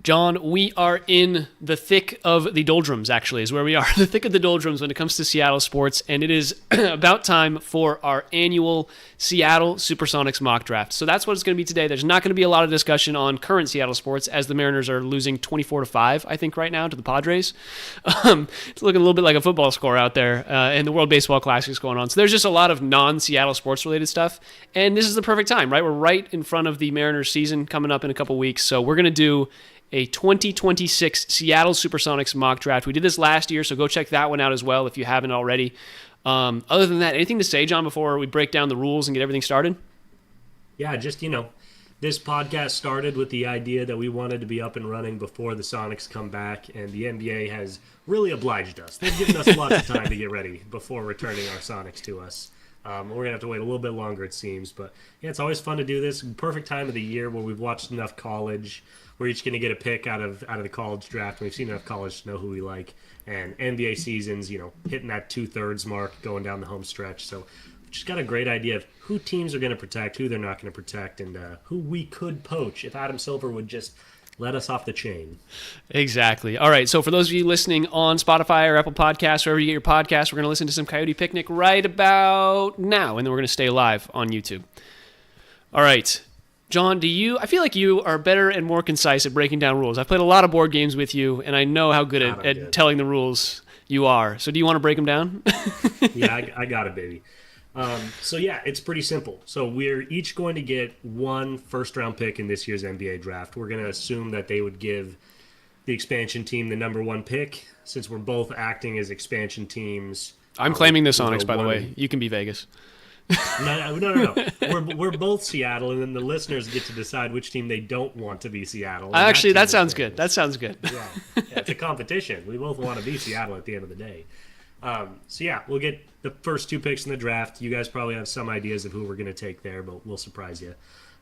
John, we are in the thick of the doldrums, actually, is where we are. The thick of the doldrums when it comes to Seattle sports, and it is about time for our annual Seattle Supersonics mock draft. So that's what it's going to be today. There's not going to be a lot of discussion on current Seattle sports, as the Mariners are losing 24-5, I think, right now to the Padres. It's looking a little bit like a football score out there, and the World Baseball Classic is going on. So there's just a lot of non-Seattle sports-related stuff, and this is the perfect time, right? We're right in front of the Mariners season coming up in a couple weeks, so we're going to do a 2026 Seattle Supersonics mock draft. We did this last year, so go check that one out as well if you haven't already. Other than that, anything to say, John, before we break down the rules and get everything started? Yeah, just, this podcast started with the idea that we wanted to be up and running before the Sonics come back, and the NBA has really obliged us. They've given us lots of time to get ready before returning our Sonics to us. We're going to have to wait a little bit longer, it seems. But, yeah, it's always fun to do this. Perfect time of the year where we've watched enough college. We're each going to get a pick out of the college draft. We've seen enough college to know who we like. And NBA seasons, hitting that 2/3 mark, going down the home stretch. So we've just got a great idea of who teams are going to protect, who they're not going to protect, and who we could poach if Adam Silver would just let us off the chain. Exactly. All right, so for those of you listening on Spotify or Apple Podcasts, wherever you get your podcasts, we're going to listen to some Coyote Picnic right about now, and then we're going to stay live on YouTube. All right. John, I feel like you are better and more concise at breaking down rules. I've played a lot of board games with you, and I know how good at telling the rules you are. So do you want to break them down? Yeah, I got it, baby. So, yeah, it's pretty simple. So we're each going to get one first-round pick in this year's NBA draft. We're going to assume that they would give the expansion team the number one pick, since we're both acting as expansion teams. I'm claiming the Sonics, by the way. You can be Vegas. No. We're both Seattle, and then the listeners get to decide which team they don't want to be Seattle. Actually, that sounds good. That sounds good. Yeah, it's a competition. We both want to be Seattle at the end of the day. So, yeah, we'll get the first two picks in the draft. You guys probably have some ideas of who we're going to take there, but we'll surprise you.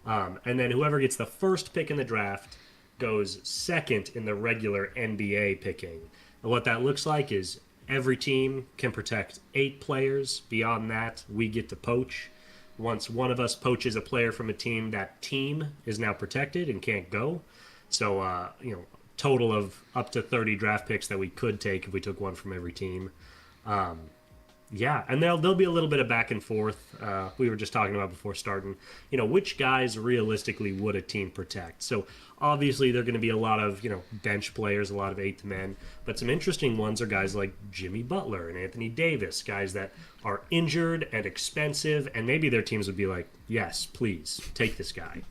And then whoever gets the first pick in the draft goes second in the regular NBA picking. And what that looks like is every team can protect 8 players. Beyond that, we get to poach. Once one of us poaches a player from a team, that team is now protected and can't go. So, total of up to 30 draft picks that we could take if we took one from every team. And there'll be a little bit of back and forth. We were just talking about before starting, which guys realistically would a team protect? So obviously there are going to be a lot of, bench players, a lot of eighth men, but some interesting ones are guys like Jimmy Butler and Anthony Davis, guys that are injured and expensive, and maybe their teams would be like, yes, please, take this guy.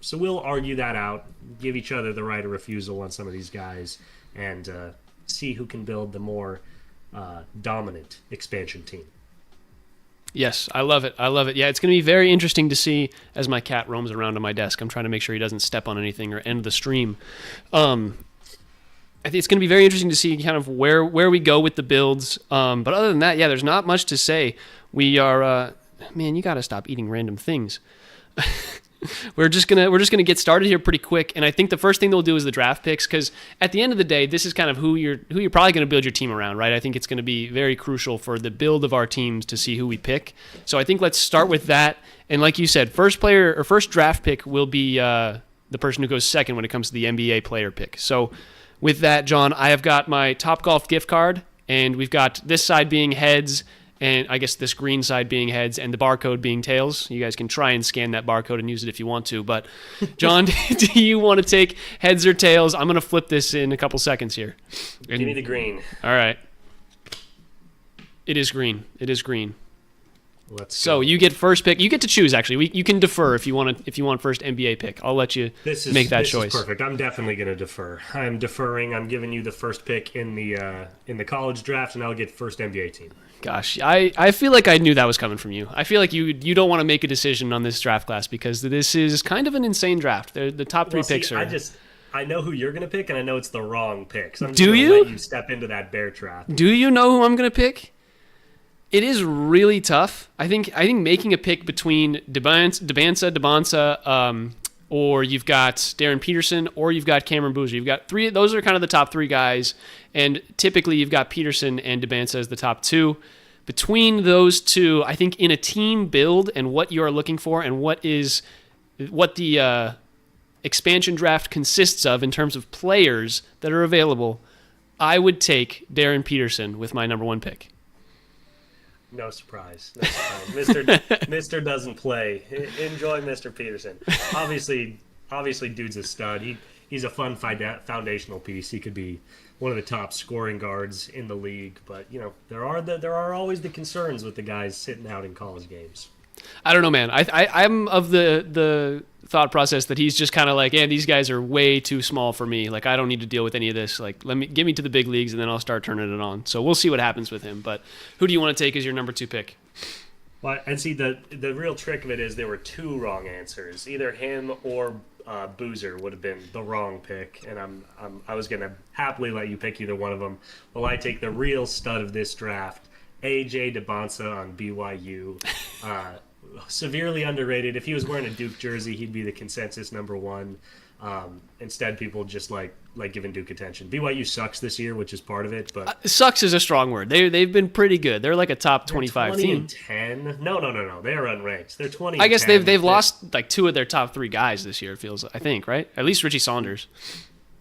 So we'll argue that out, give each other the right of refusal on some of these guys, and see who can build the more dominant expansion team. Yes, I love it. Yeah, it's going to be very interesting to see as my cat roams around on my desk. I'm trying to make sure he doesn't step on anything or end the stream. I think it's going to be very interesting to see kind of where we go with the builds. But other than that, yeah, there's not much to say. We are, man, you got to stop eating random things. We're just gonna get started here pretty quick, and I think the first thing they'll do is the draft picks, because at the end of the day, this is kind of who you're probably going to build your team around, right? I think it's going to be very crucial for the build of our teams to see who we pick. So I think let's start with that. And like you said, first draft pick will be the person who goes second when it comes to the NBA player pick. So with that, John, I have got my Topgolf gift card, and we've got this side being heads, and I guess this green side being heads and the barcode being tails. You guys can try and scan that barcode and use it if you want to. But, John, do you want to take heads or tails? I'm going to flip this in a couple seconds here. Give me the green. All right. It is green. Let's so go. You get first pick. You get to choose, actually. You can defer if you want first NBA pick. I'll let you make that choice. This is perfect. I'm definitely going to defer. I'm deferring. I'm giving you the first pick in the college draft, and I'll get first NBA team. Gosh, I feel like I knew that was coming from you. I feel like you don't want to make a decision on this draft class because this is kind of an insane draft. The top three picks are... I know who you're going to pick, and I know it's the wrong pick. So I'm just going to let you step into that bear trap. Do you know who I'm going to pick? It is really tough. I think making a pick between Dembonsa, or you've got Darren Peterson, or you've got Cameron Boozer. You've got three. Those are kind of the top three guys, and typically you've got Peterson and Dembonsa as the top two. Between those two, I think in a team build and what you are looking for and what the expansion draft consists of in terms of players that are available, I would take Darren Peterson with my number 1 pick. No surprise. No surprise. Mr. doesn't play. Enjoy Mr. Peterson. Obviously, dude's a stud. He's a fun foundational piece. He could be one of the top scoring guards in the league. But there are always the concerns with the guys sitting out in college games. I don't know, man. I'm of the thought process that he's just kind of like, yeah, these guys are way too small for me. Like, I don't need to deal with any of this. Like, get me to the big leagues, and then I'll start turning it on. So we'll see what happens with him. But who do you want to take as your number 2 pick? Well, and see, the real trick of it is there were 2 wrong answers. Either him or Boozer would have been the wrong pick, and I was gonna happily let you pick either one of them. Well, I take the real stud of this draft, AJ Dybantsa on BYU. Severely underrated. If he was wearing a Duke jersey, he'd be the consensus number 1. Instead, people just like giving Duke attention. BYU sucks this year, which is part of it. But sucks is a strong word. They've been pretty good. They're like a top 25 team. 20-10. No. They are unranked. They're 20. I guess they've lost like 2 of their top 3 guys this year. It feels, I think, right? At least Richie Saunders.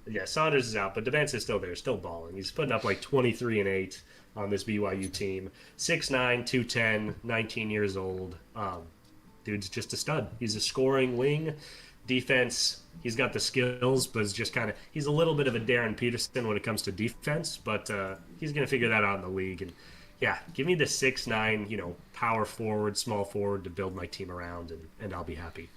Yeah, Saunders is out, but Dybantsa is still there, still balling. He's putting up like 23 and 8 on this BYU team. 6'9", 210, 19 years old. Dude's just a stud. He's a scoring wing. Defense, he's got the skills, but he's a little bit of a Darren Peterson when it comes to defense, but he's going to figure that out in the league. And yeah, give me the 6'9", power forward, small forward to build my team around, and I'll be happy.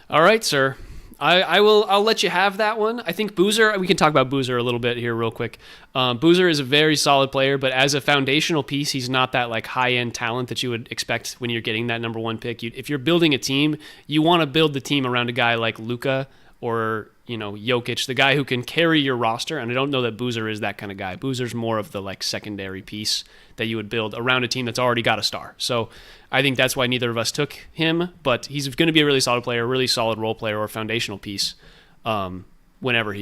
All right, sir. I'll let you have that one. I think Boozer, we can talk about Boozer a little bit here real quick. Boozer is a very solid player, but as a foundational piece, he's not that like high-end talent that you would expect when you're getting that number 1 pick. If you're building a team, you want to build the team around a guy like Luka or Jokic, the guy who can carry your roster, and I don't know that Boozer is that kind of guy. Boozer's more of the like secondary piece that you would build around a team that's already got a star. So I think that's why neither of us took him, but he's going to be a really solid player, a really solid role player or foundational piece whichever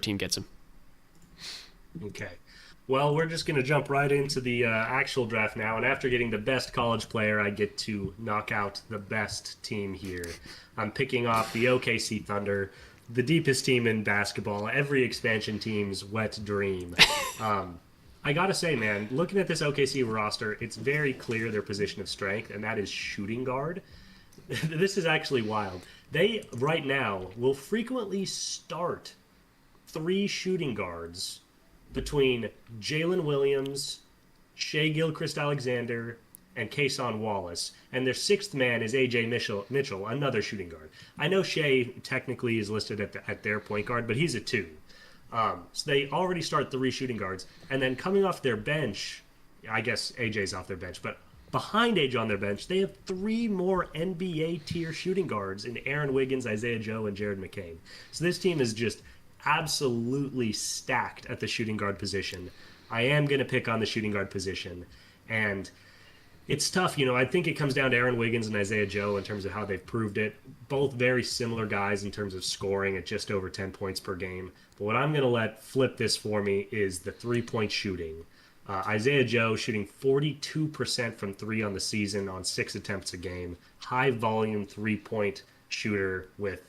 team gets him. Okay. Well, we're just going to jump right into the actual draft now, and after getting the best college player, I get to knock out the best team here. I'm picking off the OKC Thunder, the deepest team in basketball, every expansion team's wet dream. I gotta say, man, looking at this OKC roster, it's very clear their position of strength, and that is shooting guard. This is actually wild. They, right now, will frequently start 3 shooting guards between Jalen Williams, Shai Gilgeous-Alexander, and Kason Wallace. And their 6th man is A.J. Mitchell, another shooting guard. I know Shai technically is listed at their point guard, but he's a 2. So they already start 3 shooting guards. And then coming off their bench, I guess AJ's off their bench, but behind AJ on their bench, they have 3 more NBA tier shooting guards in Aaron Wiggins, Isaiah Joe, and Jared McCain. So this team is just absolutely stacked at the shooting guard position. I am going to pick on the shooting guard position, and it's tough. I think it comes down to Aaron Wiggins and Isaiah Joe in terms of how they've proved it. Both very similar guys in terms of scoring at just over 10 points per game. But what I'm going to let flip this for me is the 3-point shooting. Isaiah Joe shooting 42% from 3 on the season on 6 attempts a game. High volume 3-point shooter with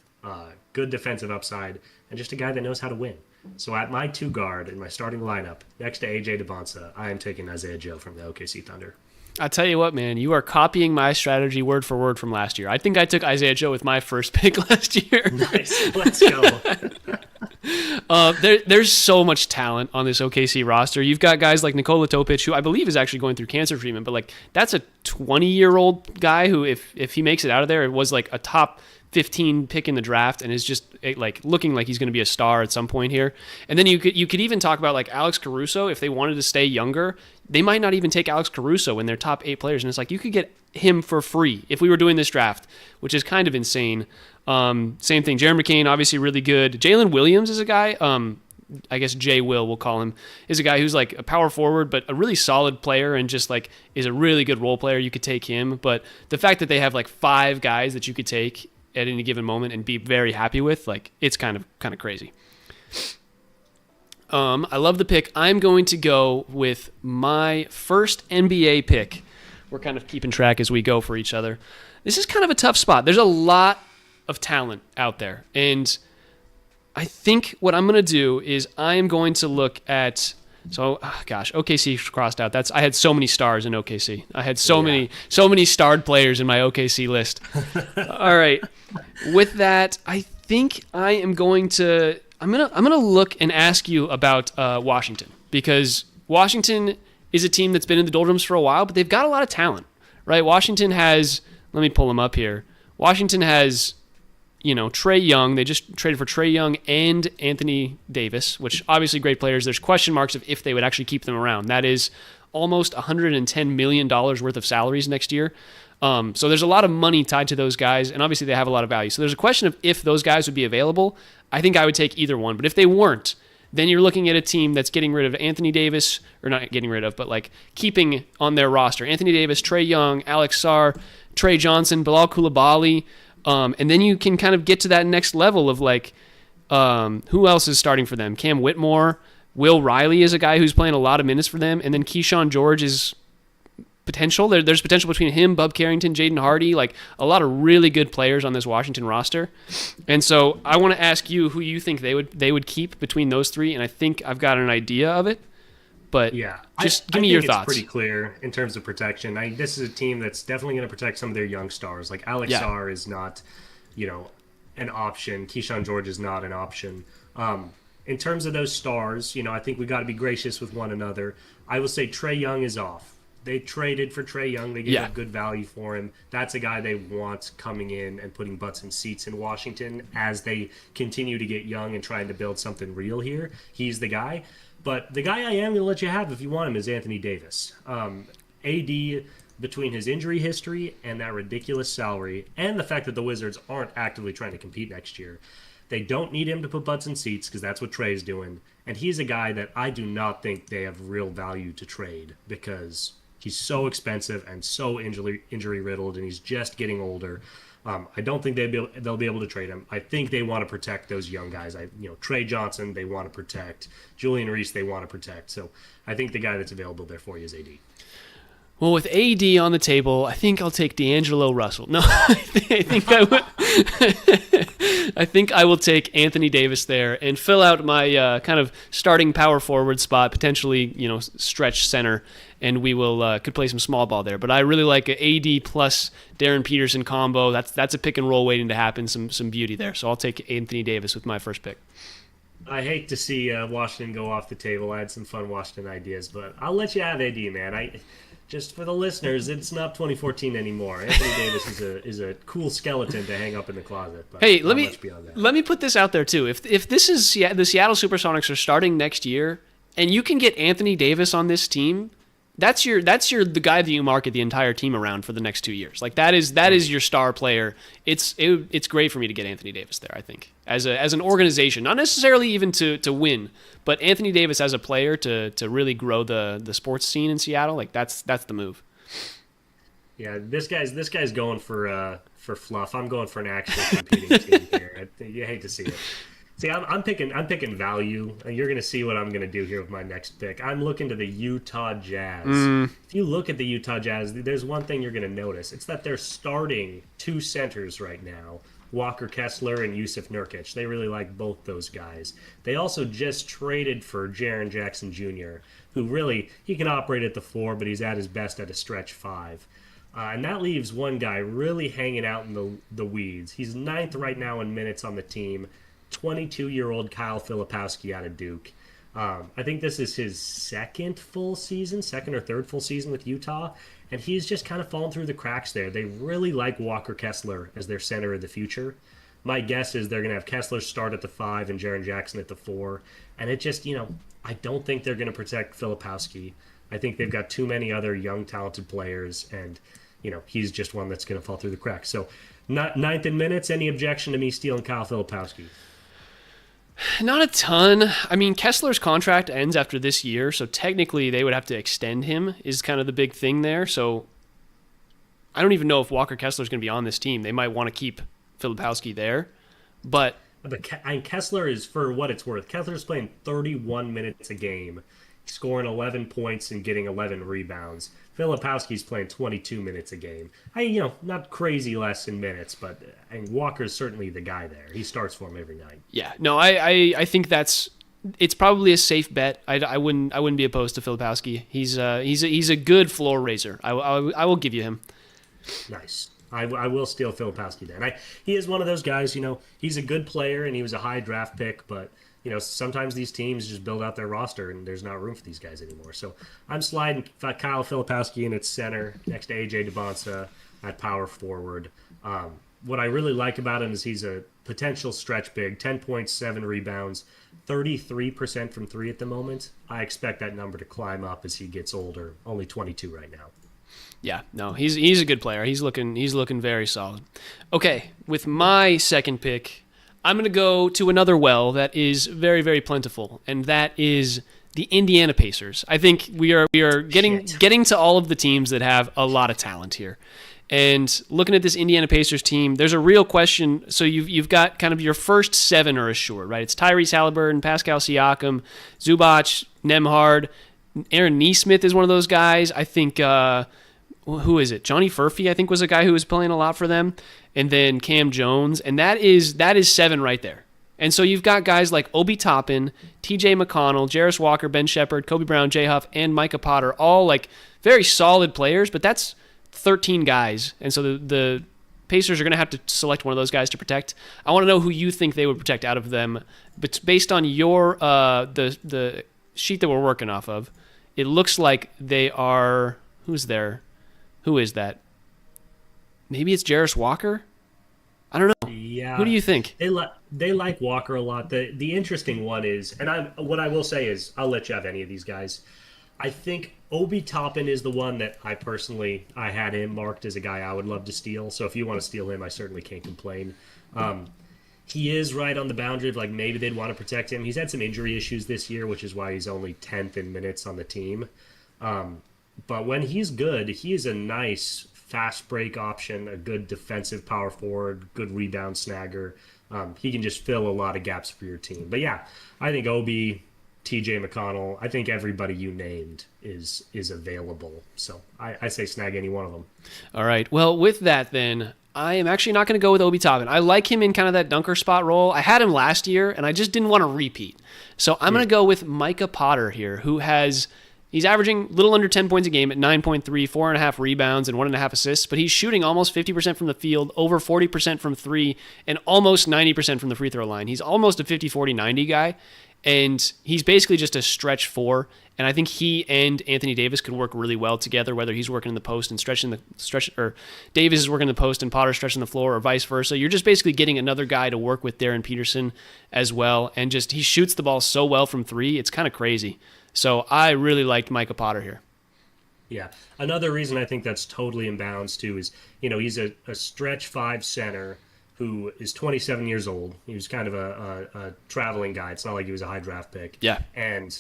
good defensive upside, and just a guy that knows how to win. So at my 2 guard in my starting lineup, next to AJ Dybantsa, I am taking Isaiah Joe from the OKC Thunder. I tell you what, man, you are copying my strategy word for word from last year. I think I took Isaiah Joe with my first pick last year. Nice, let's go. There's so much talent on this OKC roster. You've got guys like Nikola Topic, who I believe is actually going through cancer treatment, but like that's a 20-year-old guy who, if he makes it out of there, it was like a top 15 pick in the draft and is just like looking like he's going to be a star at some point here. And then you could even talk about like Alex Caruso. If they wanted to stay younger, they might not even take Alex Caruso in their top 8 players. And it's like you could get him for free if we were doing this draft, which is kind of insane. Same thing. Jared McCain, obviously really good. Jalen Williams is a guy, I guess Jay we'll call him, is a guy who's like a power forward, but a really solid player and just like is a really good role player. You could take him. But the fact that they have like 5 guys that you could take at any given moment and be very happy with, like it's kind of crazy. I love the pick. I'm going to go with my first NBA pick. We're kind of keeping track as we go for each other. This is kind of a tough spot. There's a lot of talent out there. And I think what I'm going to do is I am going to look at OKC crossed out. I had so many stars in OKC. I had so many starred players in my OKC list. All right. With that, I think I am going to I'm going to look and ask you about Washington, because Washington is a team that's been in the doldrums for a while, but they've got a lot of talent, right? Washington has, let me pull them up here. Washington has Trae Young. They just traded for Trae Young and Anthony Davis, which obviously great players. There's question marks of if they would actually keep them around. That is almost $110 million worth of salaries next year. So there's a lot of money tied to those guys, and obviously they have a lot of value. So there's a question of if those guys would be available. I think I would take either one. But if they weren't, then you're looking at a team that's getting rid of Anthony Davis, or not getting rid of, but like keeping on their roster Anthony Davis, Trae Young, Alex Sarr, Trey Johnson, Bilal Coulibaly. And then you can kind of get to that next level of like, who else is starting for them? Cam Whitmore, Will Riley is a guy who's playing a lot of minutes for them, and then Keyshawn George is potential. There's potential between him, Bub Carrington, Jaden Hardy, like a lot of really good players on this Washington roster. And so I want to ask you who you think they would keep between those three, and I think I've got an idea of it. But yeah, just give me your thoughts. It's pretty clear in terms of protection. This is a team that's definitely going to protect some of their young stars. Like Alex Sarr is not, an option. Keyshawn George is not an option. In terms of those stars, I think we got to be gracious with one another. I will say Trae Young is off. They traded for Trae Young. They gave up good value for him. That's a guy they want coming in and putting butts in seats in Washington as they continue to get young and trying to build something real here. He's the guy. But the guy I am going to let you have if you want him is Anthony Davis. AD, between his injury history and that ridiculous salary and the fact that the Wizards aren't actively trying to compete next year, they don't need him to put butts in seats because that's what Trae's doing. And he's a guy that I do not think they have real value to trade because he's so expensive and so injury-riddled, and he's just getting older. I don't think they'll be able to trade him. I think they want to protect those young guys. Trey Johnson, they want to protect. Julian Reese, they want to protect. So I think the guy that's available there for you is AD. Well, with AD on the table, I think I'll take D'Angelo Russell. No, I think I would. I think I will take Anthony Davis there and fill out my kind of starting power forward spot, potentially stretch center, and we will could play some small ball there. But I really like a AD plus Darren Peterson combo. That's a pick and roll waiting to happen. Some beauty there. So I'll take Anthony Davis with my first pick. I hate to see Washington go off the table. I had some fun Washington ideas, but I'll let you have AD, man. Just for the listeners, it's not 2014 anymore. Anthony Davis is a cool skeleton to hang up in the closet. But hey, let me put this out there too. If this is the Seattle SuperSonics are starting next year, and you can get Anthony Davis on this team, that's the guy that you market the entire team around for the next 2 years. Like that is your star player. It's great for me to get Anthony Davis there. I think as an organization, not necessarily even to win, but Anthony Davis as a player to really grow the sports scene in Seattle. Like that's the move. Yeah, this guy's going for fluff. I'm going for an actual competing team here. You hate to see it. See, I'm picking value. You're going to see what I'm going to do here with my next pick. I'm looking to the Utah Jazz. If you look at the Utah Jazz, there's one thing you're going to notice. It's that they're starting two centers right now, Walker Kessler and Yusuf Nurkic. They really like both those guys. They also just traded for Jaren Jackson Jr., who really, he can operate at the 4, but he's at his best at a stretch 5. And that leaves one guy really hanging out in the weeds. He's 9th right now in minutes on the team. 22-year-old Kyle Filipowski out of Duke. I think this is his second or third full season with Utah, and he's just kind of fallen through the cracks there. They really like Walker Kessler as their center of the future. My guess is they're going to have Kessler start at the 5 and Jaren Jackson at the 4, and it just, I don't think they're going to protect Filipowski. I think they've got too many other young, talented players, and, he's just one that's going to fall through the cracks. So, not 9th in minutes. Any objection to me stealing Kyle Filipowski? Not a ton. I mean, Kessler's contract ends after this year, so technically they would have to extend him is kind of the big thing there. So I don't even know if Walker Kessler's going to be on this team. They might want to keep Filipowski there. But Kessler is, for what it's worth, Kessler's playing 31 minutes a game. scoring 11 points and getting 11 rebounds. Filipowski's playing 22 minutes a game. Not crazy less in minutes, but Walker's certainly the guy there. He starts for him every night. Yeah, no, I think it's probably a safe bet. I wouldn't be opposed to Filipowski. He's a good floor raiser. I will give you him. Nice. I will steal Filipowski there. And he is one of those guys, he's a good player and he was a high draft pick, but, sometimes these teams just build out their roster and there's not room for these guys anymore. So I'm sliding Kyle Filipowski in at center next to AJ DeBonsa at power forward. What I really like about him is he's a potential stretch big, 10.7 rebounds, 33% from three at the moment. I expect that number to climb up as he gets older, only 22 right now. Yeah, no, he's a good player. He's looking very solid. Okay, with my second pick, I'm going to go to another well that is very, very plentiful, and that is the Indiana Pacers. I think we are getting to all of the teams that have a lot of talent here. And looking at this Indiana Pacers team, there's a real question. So you've got kind of your first seven are assured, right? It's Tyrese Halliburton, Pascal Siakam, Zubac, Nembhard, Aaron Nesmith is one of those guys. I think who is it? Johnny Furphy, I think, was a guy who was playing a lot for them, and then Cam Jones, and that is seven right there. And so you've got guys like Obi Toppin, T.J. McConnell, Jarris Walker, Ben Shepherd, Kobe Brown, Jay Huff, and Micah Potter, all like very solid players, but that's 13 guys, and so the Pacers are going to have to select one of those guys to protect. I want to know who you think they would protect out of them, but based on your the sheet that we're working off of, it looks like they are. Who is that? Maybe it's Jarris Walker? I don't know. Yeah. Who do you think? They like Walker a lot. The interesting one is, and what I will say is, I'll let you have any of these guys. I think Obi Toppin is the one that I had him marked as a guy I would love to steal. So if you want to steal him, I certainly can't complain. He is right on the boundary of like maybe they'd want to protect him. He's had some injury issues this year, which is why he's only 10th in minutes on the team. But when he's good, he is a nice fast break option, a good defensive power forward, good rebound snagger. He can just fill a lot of gaps for your team. But yeah, I think Obi, TJ McConnell, I think everybody you named is available. So I say snag any one of them. All right. Well, with that then, I am actually not going to go with Obi Toppin. I like him in kind of that dunker spot role. I had him last year, and I just didn't want to repeat. So I'm going to go with Micah Potter here, who he's averaging a little under 10 points a game at 9.3, 4.5 rebounds, and 1.5 assists, but he's shooting almost 50% from the field, over 40% from three, and almost 90% from the free throw line. He's almost a 50-40-90 guy, and he's basically just a stretch four, and I think he and Anthony Davis could work really well together, whether he's working in the post and or Davis is working in the post and Potter stretching the floor, or vice versa. You're just basically getting another guy to work with Darren Peterson as well, and just he shoots the ball so well from three, it's kind of crazy. So I really liked Micah Potter here. Yeah. Another reason I think that's totally in bounds, too, is, he's a stretch five center who is 27 years old. He was kind of a traveling guy. It's not like he was a high draft pick. Yeah. And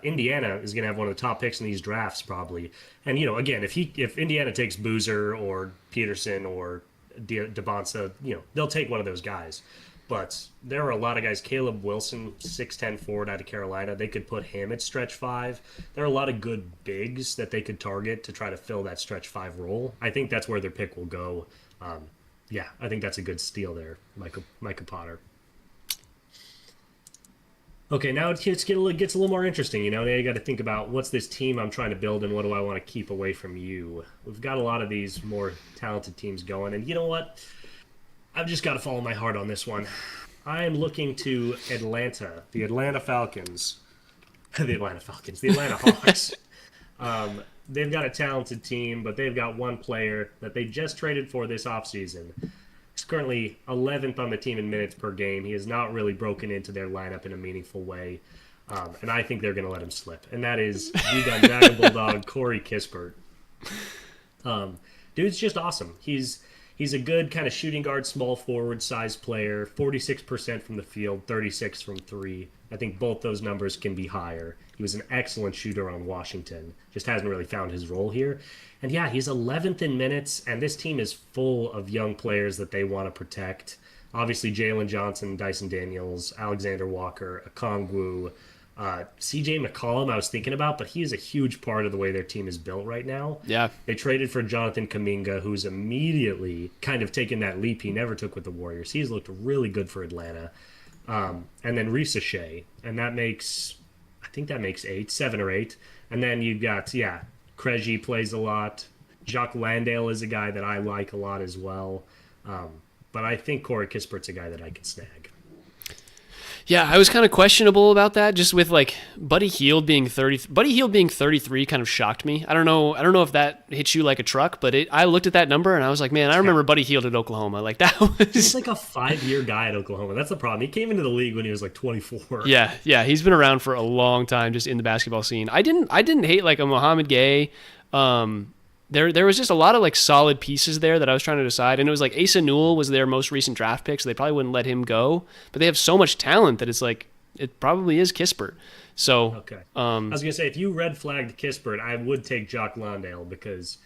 Indiana is going to have one of the top picks in these drafts, probably. And, again, if Indiana takes Boozer or Peterson or DeBonsa, they'll take one of those guys. But there are a lot of guys. Caleb Wilson, 6'10" forward out of Carolina. They could put him at stretch five. There are a lot of good bigs that they could target to try to fill that stretch five role. I think that's where their pick will go. Yeah, I think that's a good steal there, Micah Potter. Okay, now it gets a little more interesting. Now you got to think about what's this team I'm trying to build and what do I want to keep away from you. We've got a lot of these more talented teams going, and you know what? I've just got to follow my heart on this one. I am looking to Atlanta, the Atlanta Falcons, the Atlanta Hawks. They've got a talented team, but they've got one player that they just traded for this offseason. He's currently 11th on the team in minutes per game. He has not really broken into their lineup in a meaningful way, and I think they're going to let him slip. And that is the Gonzaga Bulldog, Corey Kispert. Dude's just awesome. He's a good kind of shooting guard, small forward size player, 46% from the field, 36 from three. I think both those numbers can be higher. He was an excellent shooter on Washington, just hasn't really found his role here. And yeah, he's 11th in minutes, and this team is full of young players that they want to protect. Obviously, Jalen Johnson, Dyson Daniels, Alexander Walker, Okongwu, CJ McCollum, I was thinking about, but he is a huge part of the way their team is built right now. Yeah. They traded for Jonathan Kuminga, who's immediately kind of taken that leap he never took with the Warriors. He's looked really good for Atlanta. And then Risa Shea, and I think that makes 7 or 8. And then you've got, Krejci plays a lot. Jacques Landale is a guy that I like a lot as well. But I think Corey Kispert's a guy that I could snag. Yeah, I was kind of questionable about that, just with like Buddy Hield being 30. Buddy Hield being 33 kind of shocked me. I don't know if that hits you like a truck, but I looked at that number and I was like, man, I remember Buddy Hield at Oklahoma. Like that was He's like a 5-year guy at Oklahoma. That's the problem. He came into the league when he was like 24. Yeah, he's been around for a long time, just in the basketball scene. I didn't hate like a Mohamed Gay. There was just a lot of like solid pieces there that I was trying to decide, and it was like Asa Newell was their most recent draft pick, so they probably wouldn't let him go. But they have so much talent that it's like it probably is Kispert. So okay, I was gonna say if you red flagged Kispert, I would take Jock Landale because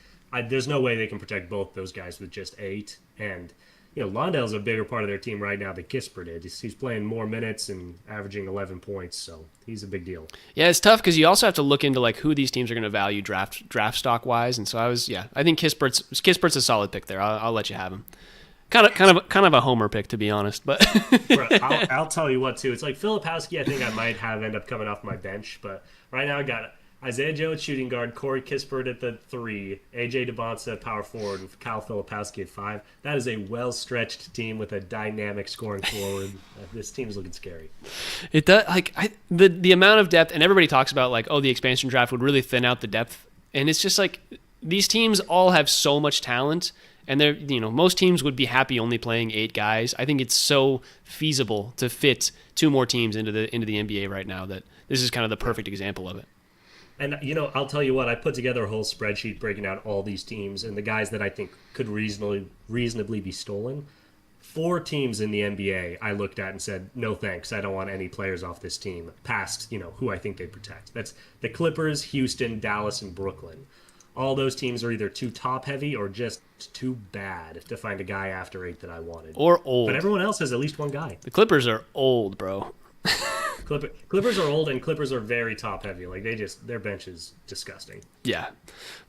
there's no way they can protect both those guys with just 8. And Landale's a bigger part of their team right now than Kispert is. He's playing more minutes and averaging 11 points, so he's a big deal. Yeah, it's tough because you also have to look into like who these teams are going to value draft stock wise, and so I think Kispert's a solid pick there. I'll let you have him. Kind of a homer pick, to be honest, but I'll tell you what too. It's like Filipowski. I think I might have end up coming off my bench, but right now I got Isaiah Joe at shooting guard, Corey Kispert at the 3, AJ DeBonsa at power forward, and Kyle Filipowski at 5. That is a well-stretched team with a dynamic scoring forward. This team is looking scary. It does. Like the amount of depth, and everybody talks about like, the expansion draft would really thin out the depth, and it's just like these teams all have so much talent, and they're most teams would be happy only playing 8 guys. I think it's so feasible to fit 2 more teams into the NBA right now that this is kind of the perfect example of it. And, I'll tell you what, I put together a whole spreadsheet breaking out all these teams and the guys that I think could reasonably be stolen. 4 teams in the NBA I looked at and said, no thanks, I don't want any players off this team past, who I think they protect. That's the Clippers, Houston, Dallas, and Brooklyn. All those teams are either too top-heavy or just too bad to find a guy after 8 that I wanted. Or old. But everyone else has at least one guy. The Clippers are old, bro. Clippers are old, and Clippers are very top heavy. Like their bench is disgusting. Yeah,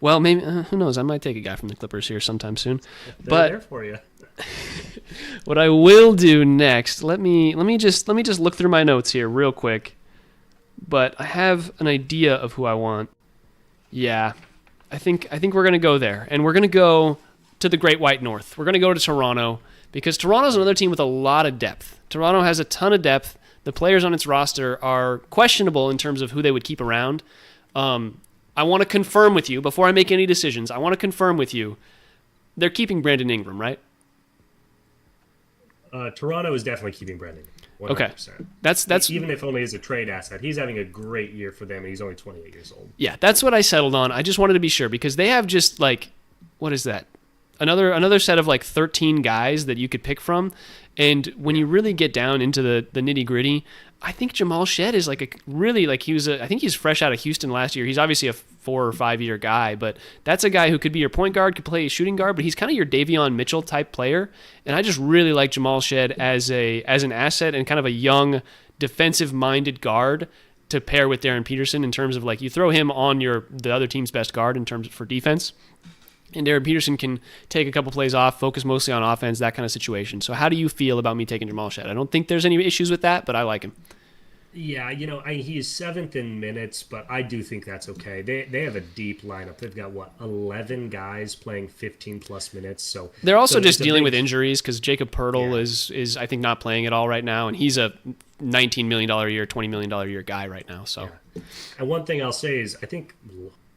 well, maybe who knows? I might take a guy from the Clippers here sometime soon. They're there for you. What I will do next? Let me just look through my notes here real quick. But I have an idea of who I want. Yeah, I think we're gonna go there, and we're gonna go to the Great White North. We're gonna go to Toronto because Toronto's another team with a lot of depth. Toronto has a ton of depth. The players on its roster are questionable in terms of who they would keep around. I want to confirm with you, before I make any decisions, I want to confirm with you, they're keeping Brandon Ingram, right? Toronto is definitely keeping Brandon. 100%. Okay. That's even if only as a trade asset. He's having a great year for them, and he's only 28 years old. Yeah, that's what I settled on. I just wanted to be sure, because they have just like, what is that? Another set of like 13 guys that you could pick from. And when you really get down into the nitty gritty, I think Jamal Shead is like I think he's fresh out of Houston last year. He's obviously a 4 or 5 year guy, but that's a guy who could be your point guard, could play shooting guard, but he's kind of your Davion Mitchell type player. And I just really like Jamal Shead as an asset and kind of a young defensive minded guard to pair with Darren Peterson in terms of like you throw him on the other team's best guard in terms for defense. And Darren Peterson can take a couple plays off, focus mostly on offense, that kind of situation. So how do you feel about me taking Jamal Shead? I don't think there's any issues with that, but I like him. Yeah, he is 7th in minutes, but I do think that's okay. They have a deep lineup. They've got, 11 guys playing 15-plus minutes. So they're also just dealing with injuries because Jacob Poeltl is, I think, not playing at all right now, and he's a $19 million a year, $20 million a year guy right now. So, yeah. And one thing I'll say is I think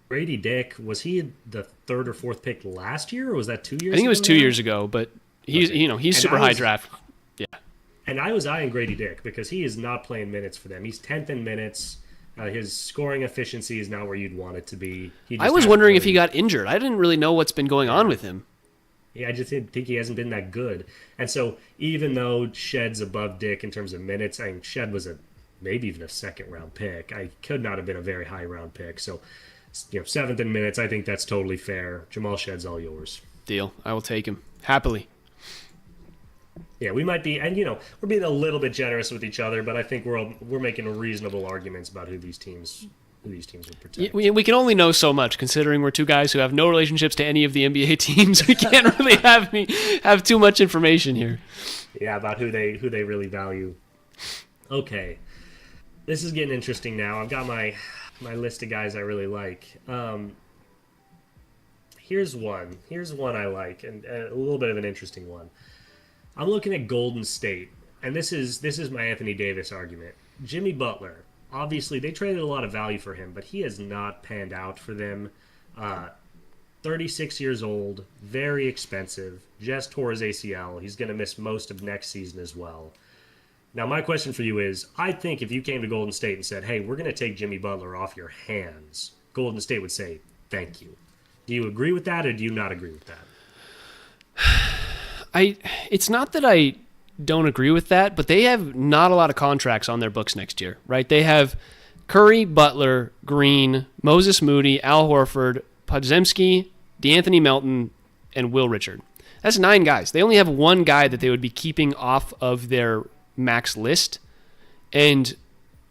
Grady Dick, was he the 3rd or 4th pick last year, or was that 2 years ago? I think it was 2 years ago, but he's super high draft. Yeah. And I was eyeing Grady Dick because he is not playing minutes for them. He's 10th in minutes. His scoring efficiency is not where you'd want it to be. I was wondering if he got injured. I didn't really know what's been going on with him. Yeah, I just didn't think he hasn't been that good. And so even though Shed's above Dick in terms of minutes, I mean, Shed was maybe even a 2nd-round pick. I could not have been a very high-round pick. So 7th in minutes, I think that's totally fair. Jamal Shed's all yours. Deal. I will take him. Happily. Yeah, we might be, and we're being a little bit generous with each other, but I think we're making reasonable arguments about who these teams will protect. We can only know so much, considering we're two guys who have no relationships to any of the NBA teams. We can't really have too much information here. Yeah, about who they really value. Okay, this is getting interesting now. I've got my list of guys I really like. Here's one. Here's one I like, and a little bit of an interesting one. I'm looking at Golden State, and this is my Anthony Davis argument. Jimmy Butler. Obviously, they traded a lot of value for him, but he has not panned out for them. 36 years old, very expensive, just tore his ACL. He's going to miss most of next season as well. Now, my question for you is, I think if you came to Golden State and said, hey, we're going to take Jimmy Butler off your hands, Golden State would say, thank you. Do you agree with that, or do you not agree with that? It's not that I don't agree with that, but they have not a lot of contracts on their books next year, right? They have Curry, Butler, Green, Moses Moody, Al Horford, Podziemski, DeAnthony Melton, and Will Richard. That's 9 guys. They only have one guy that they would be keeping off of their max list. And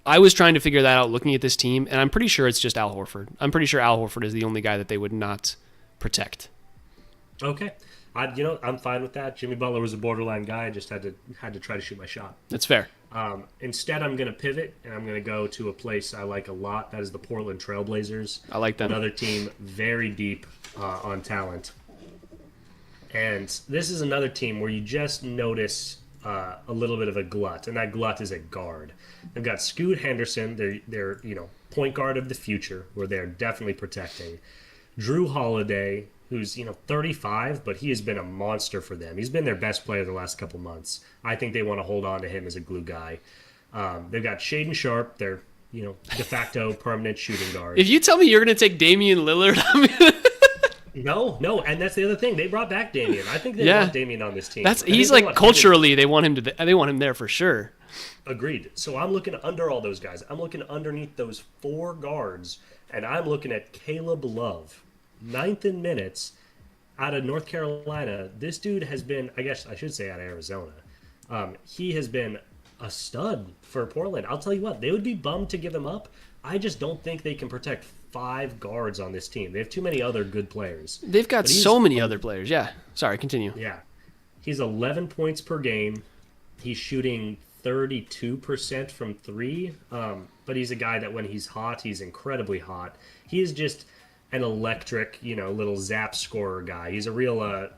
I was trying to figure that out looking at this team, and I'm pretty sure it's just Al Horford. I'm pretty sure Al Horford is the only guy that they would not protect. Okay. I'm fine with that. Jimmy Butler was a borderline guy. I just had to try to shoot my shot. That's fair. Instead, I'm going to pivot, and I'm going to go to a place I like a lot. That is the Portland Trailblazers. I like them. Another team very deep on talent. And this is another team where you just notice a little bit of a glut, and that glut is at guard. They've got Scoot Henderson, they're point guard of the future, where they're definitely protecting. Drew Holiday, who's 35, but he has been a monster for them. He's been their best player the last couple months. I think they want to hold on to him as a glue guy. They've got Shaden Sharp, their de facto permanent shooting guard. If you tell me you're going to take Damian Lillard, No, and that's the other thing. They brought back Damian. I think they want Damian on this team. He's like culturally, they want him there for sure. Agreed. So I'm looking under all those guys. I'm looking underneath those 4 guards, and I'm looking at Caleb Love, 9th in minutes out of North Carolina. This dude has been, I guess I should say, out of Arizona. He has been a stud for Portland. I'll tell you what, they would be bummed to give him up. I just don't think they can protect 5 guards on this team. They have too many other good players. They've got so many other players. Yeah. Sorry, continue. Yeah. He's 11 points per game. He's shooting 32% from 3. But he's a guy that when he's hot, he's incredibly hot. He is just an electric, little zap scorer guy. He's a real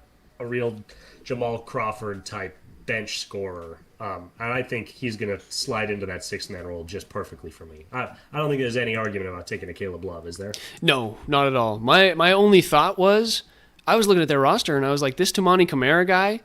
Jamal Crawford type bench scorer. And I think he's going to slide into that 6-man role just perfectly for me. I don't think there's any argument about taking a Caleb Love, is there? No, not at all. My only thought was, I was looking at their roster and I was like, this Toumani Camara guy,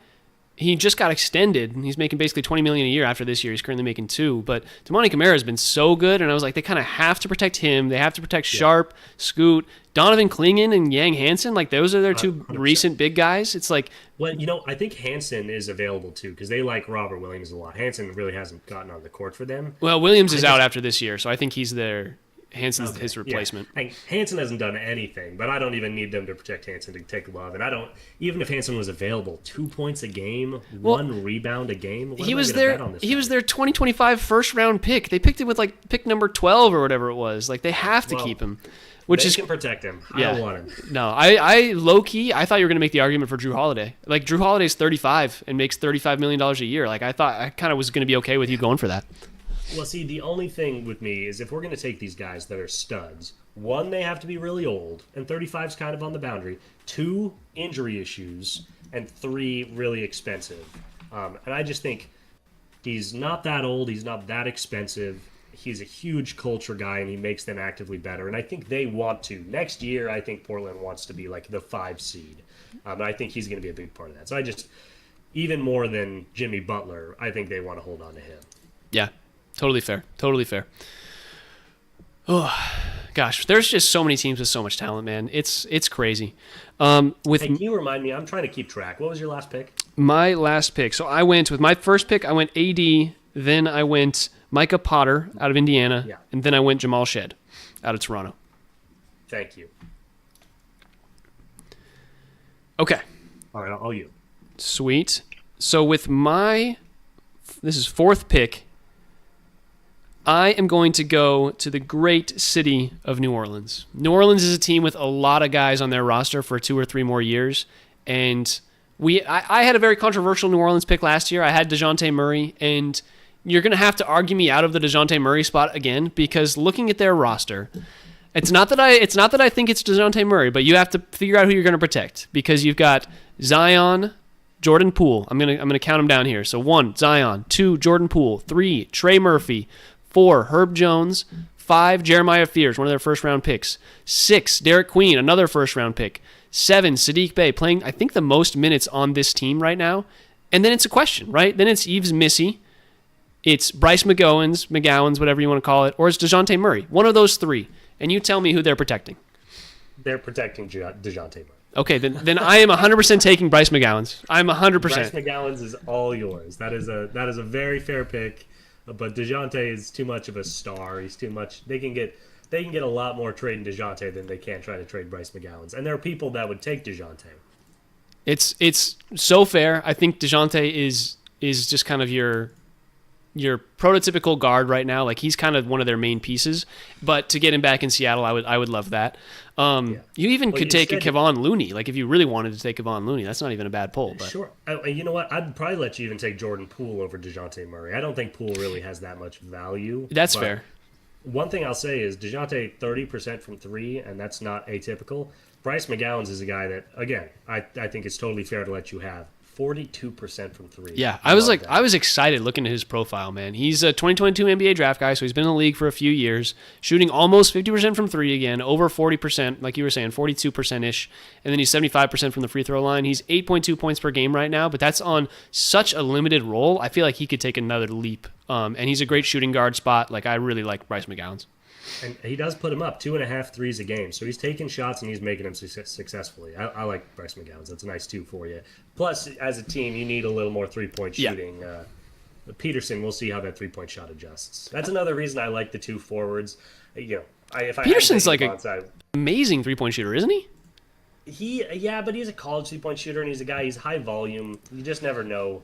he just got extended and he's making basically $20 million a year after this year. He's currently making $2 million, but Toumani Camara has been so good, and I was like, they kind of have to protect him. They have to protect Sharp, Scoot, Donovan Clingan, and Yang Hansen. Like, those are their 2 100%. Recent big guys. It's like, well, I think Hansen is available too because they like Robert Williams a lot. Hansen really hasn't gotten on the court for them. Well, Williams is out after this year, so I think he's there. Hansen's his replacement. Yeah. Hansen hasn't done anything, but I don't even need them to protect Hansen to take Love. And I don't, even if Hansen was available, 2 points a game, 1 rebound a game. He was their 2025 first round pick. They picked him with like pick number 12 or whatever it was. Like, they have to keep him. Which they can protect him. I don't want him. No, I low key, I thought you were going to make the argument for Drew Holiday. Like, Drew Holiday's 35 and makes $35 million a year. Like, I thought I kind of was going to be okay with you going for that. Well, see, the only thing with me is if we're going to take these guys that are studs, 1, they have to be really old, and 35 is kind of on the boundary. 2, injury issues, and 3, really expensive. And I just think he's not that old, he's not that expensive. He's a huge culture guy, and he makes them actively better. And I think they want to. Next year, I think Portland wants to be like the 5 seed. And I think he's going to be a big part of that. So even more than Jimmy Butler, I think they want to hold on to him. Yeah. Totally fair. Totally fair. Oh, gosh. There's just so many teams with so much talent, man. It's crazy. Can you remind me? I'm trying to keep track. What was your last pick? My last pick. So I went with my first pick. I went AD. Then I went Micah Potter out of Indiana. Yeah. And then I went Jamal Shead out of Toronto. Thank you. Okay. All right. All you. Sweet. So with this is fourth pick, I am going to go to the great city of New Orleans. New Orleans is a team with a lot of guys on their roster for 2 or 3 more years. And I had a very controversial New Orleans pick last year. I had DeJounte Murray, and you're going to have to argue me out of the DeJounte Murray spot again, because looking at their roster, it's not that I think it's DeJounte Murray, but you have to figure out who you're going to protect, because you've got Zion, Jordan Poole. I'm gonna count them down here. So 1, Zion. 2, Jordan Poole. 3, Trey Murphy. 4, Herb Jones. 5, Jeremiah Fears, one of their first-round picks. 6, Derek Queen, another first-round pick. 7, Sadiq Bey, playing, I think, the most minutes on this team right now. And then it's a question, right? Then it's Yves Missy. It's Bryce McGowens, whatever you want to call it, or it's DeJounte Murray. One of those 3. And you tell me who they're protecting. They're protecting DeJounte Murray. Okay, then I am 100% taking Bryce McGowens. I'm 100%. Bryce McGowens is all yours. That is a very fair pick. But DeJounte is too much of a star. He's too much. They can get a lot more trading DeJounte than they can try to trade Bryce McGowens. And there are people that would take DeJounte. It's so fair. I think DeJounte is just kind of your prototypical guard right now. Like, he's kind of one of their main pieces. But to get him back in Seattle, I would love that. You even could take a Kevon Looney. Like, if you really wanted to take Kevon Looney, that's not even a bad pull. But. Sure. You know what? I'd probably let you even take Jordan Poole over DeJounte Murray. I don't think Poole really has that much value. That's fair. One thing I'll say is DeJounte 30% from 3, and that's not atypical. Bryce McGowens is a guy that, again, I think it's totally fair to let you have. 42% from 3. Yeah, I was excited looking at his profile, man. He's a 2022 NBA draft guy, so he's been in the league for a few years, shooting almost 50% from 3 again, over 40%, like you were saying, 42%-ish, and then he's 75% from the free throw line. He's 8.2 points per game right now, but that's on such a limited role. I feel like he could take another leap, and he's a great shooting guard spot. Like, I really like Bryce McGowens. And he does put him up 2.5 threes a game. So he's taking shots and he's making them successfully. I like Bryce McGowens. That's a nice 2 for you. Plus, as a team, you need a little more three-point shooting. Yeah. Peterson, we'll see how that three-point shot adjusts. That's another reason I like the 2 forwards. Peterson's like an amazing three-point shooter, isn't he? But he's a college three-point shooter, and he's a guy, he's high volume. You just never know.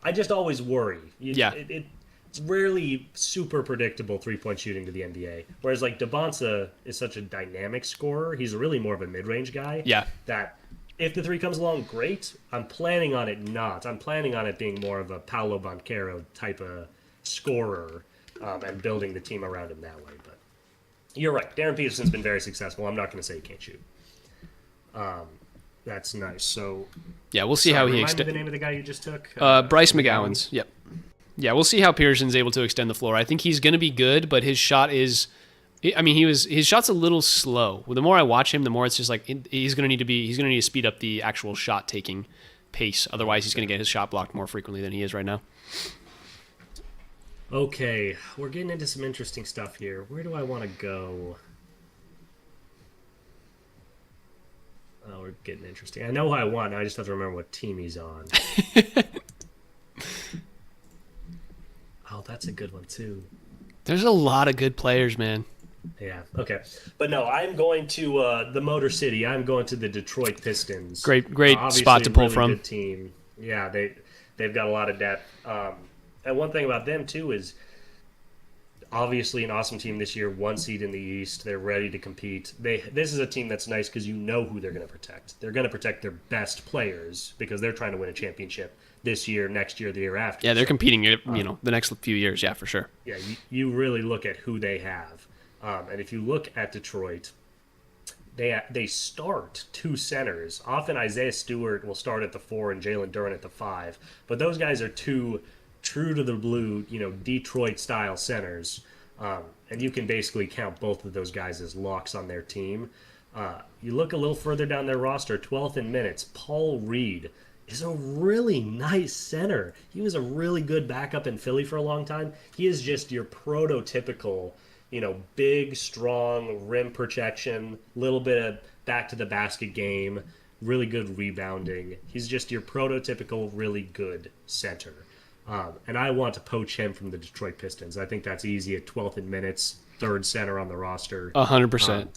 I just always worry. It's rarely super predictable three-point shooting to the NBA. Whereas, like, DeBonsa is such a dynamic scorer. He's really more of a mid-range guy. Yeah. That if the 3 comes along, great. I'm planning on it not. I'm planning on it being more of a Paolo Banchero type of scorer and building the team around him that way. But you're right. Darren Peterson's been very successful. I'm not going to say he can't shoot. That's nice. So yeah, we'll see how he remind me the name of the guy you just took? Bryce McGowens. Yep. Yeah, we'll see how Pearson's able to extend the floor. I think he's going to be good, but his shot is, his shot's a little slow. The more I watch him, the more it's just like he's going to need to speed up the actual shot taking pace. Otherwise, he's going to get his shot blocked more frequently than he is right now. Okay, we're getting into some interesting stuff here. Where do I want to go? Oh, we're getting interesting. I know who I want. I just have to remember what team he's on. Oh, that's a good one, too. There's a lot of good players, man. Yeah, okay. But no, I'm going to the Motor City. I'm going to the Detroit Pistons. Great spot to pull really from. Good team. Yeah, they've got a lot of depth. And one thing about them, too, is obviously an awesome team this year, 1 seed in the East. They're ready to compete. This is a team that's nice because you know who they're going to protect. They're going to protect their best players because they're trying to win a championship this year, next year, the year after. Yeah, they're competing, the next few years, yeah, for sure. Yeah, you really look at who they have. And if you look at Detroit, they start 2 centers. Often Isaiah Stewart will start at the 4 and Jalen Duren at the 5. But those guys are 2 true to the blue, Detroit-style centers. And you can basically count both of those guys as locks on their team. You look a little further down their roster, 12th in minutes, Paul Reed is a really nice center. He was a really good backup in Philly for a long time. He is just your prototypical, big, strong, rim protection, little bit of back to the basket game, really good rebounding. He's just your prototypical really good center. And I want to poach him from the Detroit Pistons. I think that's easy at 12th in minutes, 3rd center on the roster. 100%.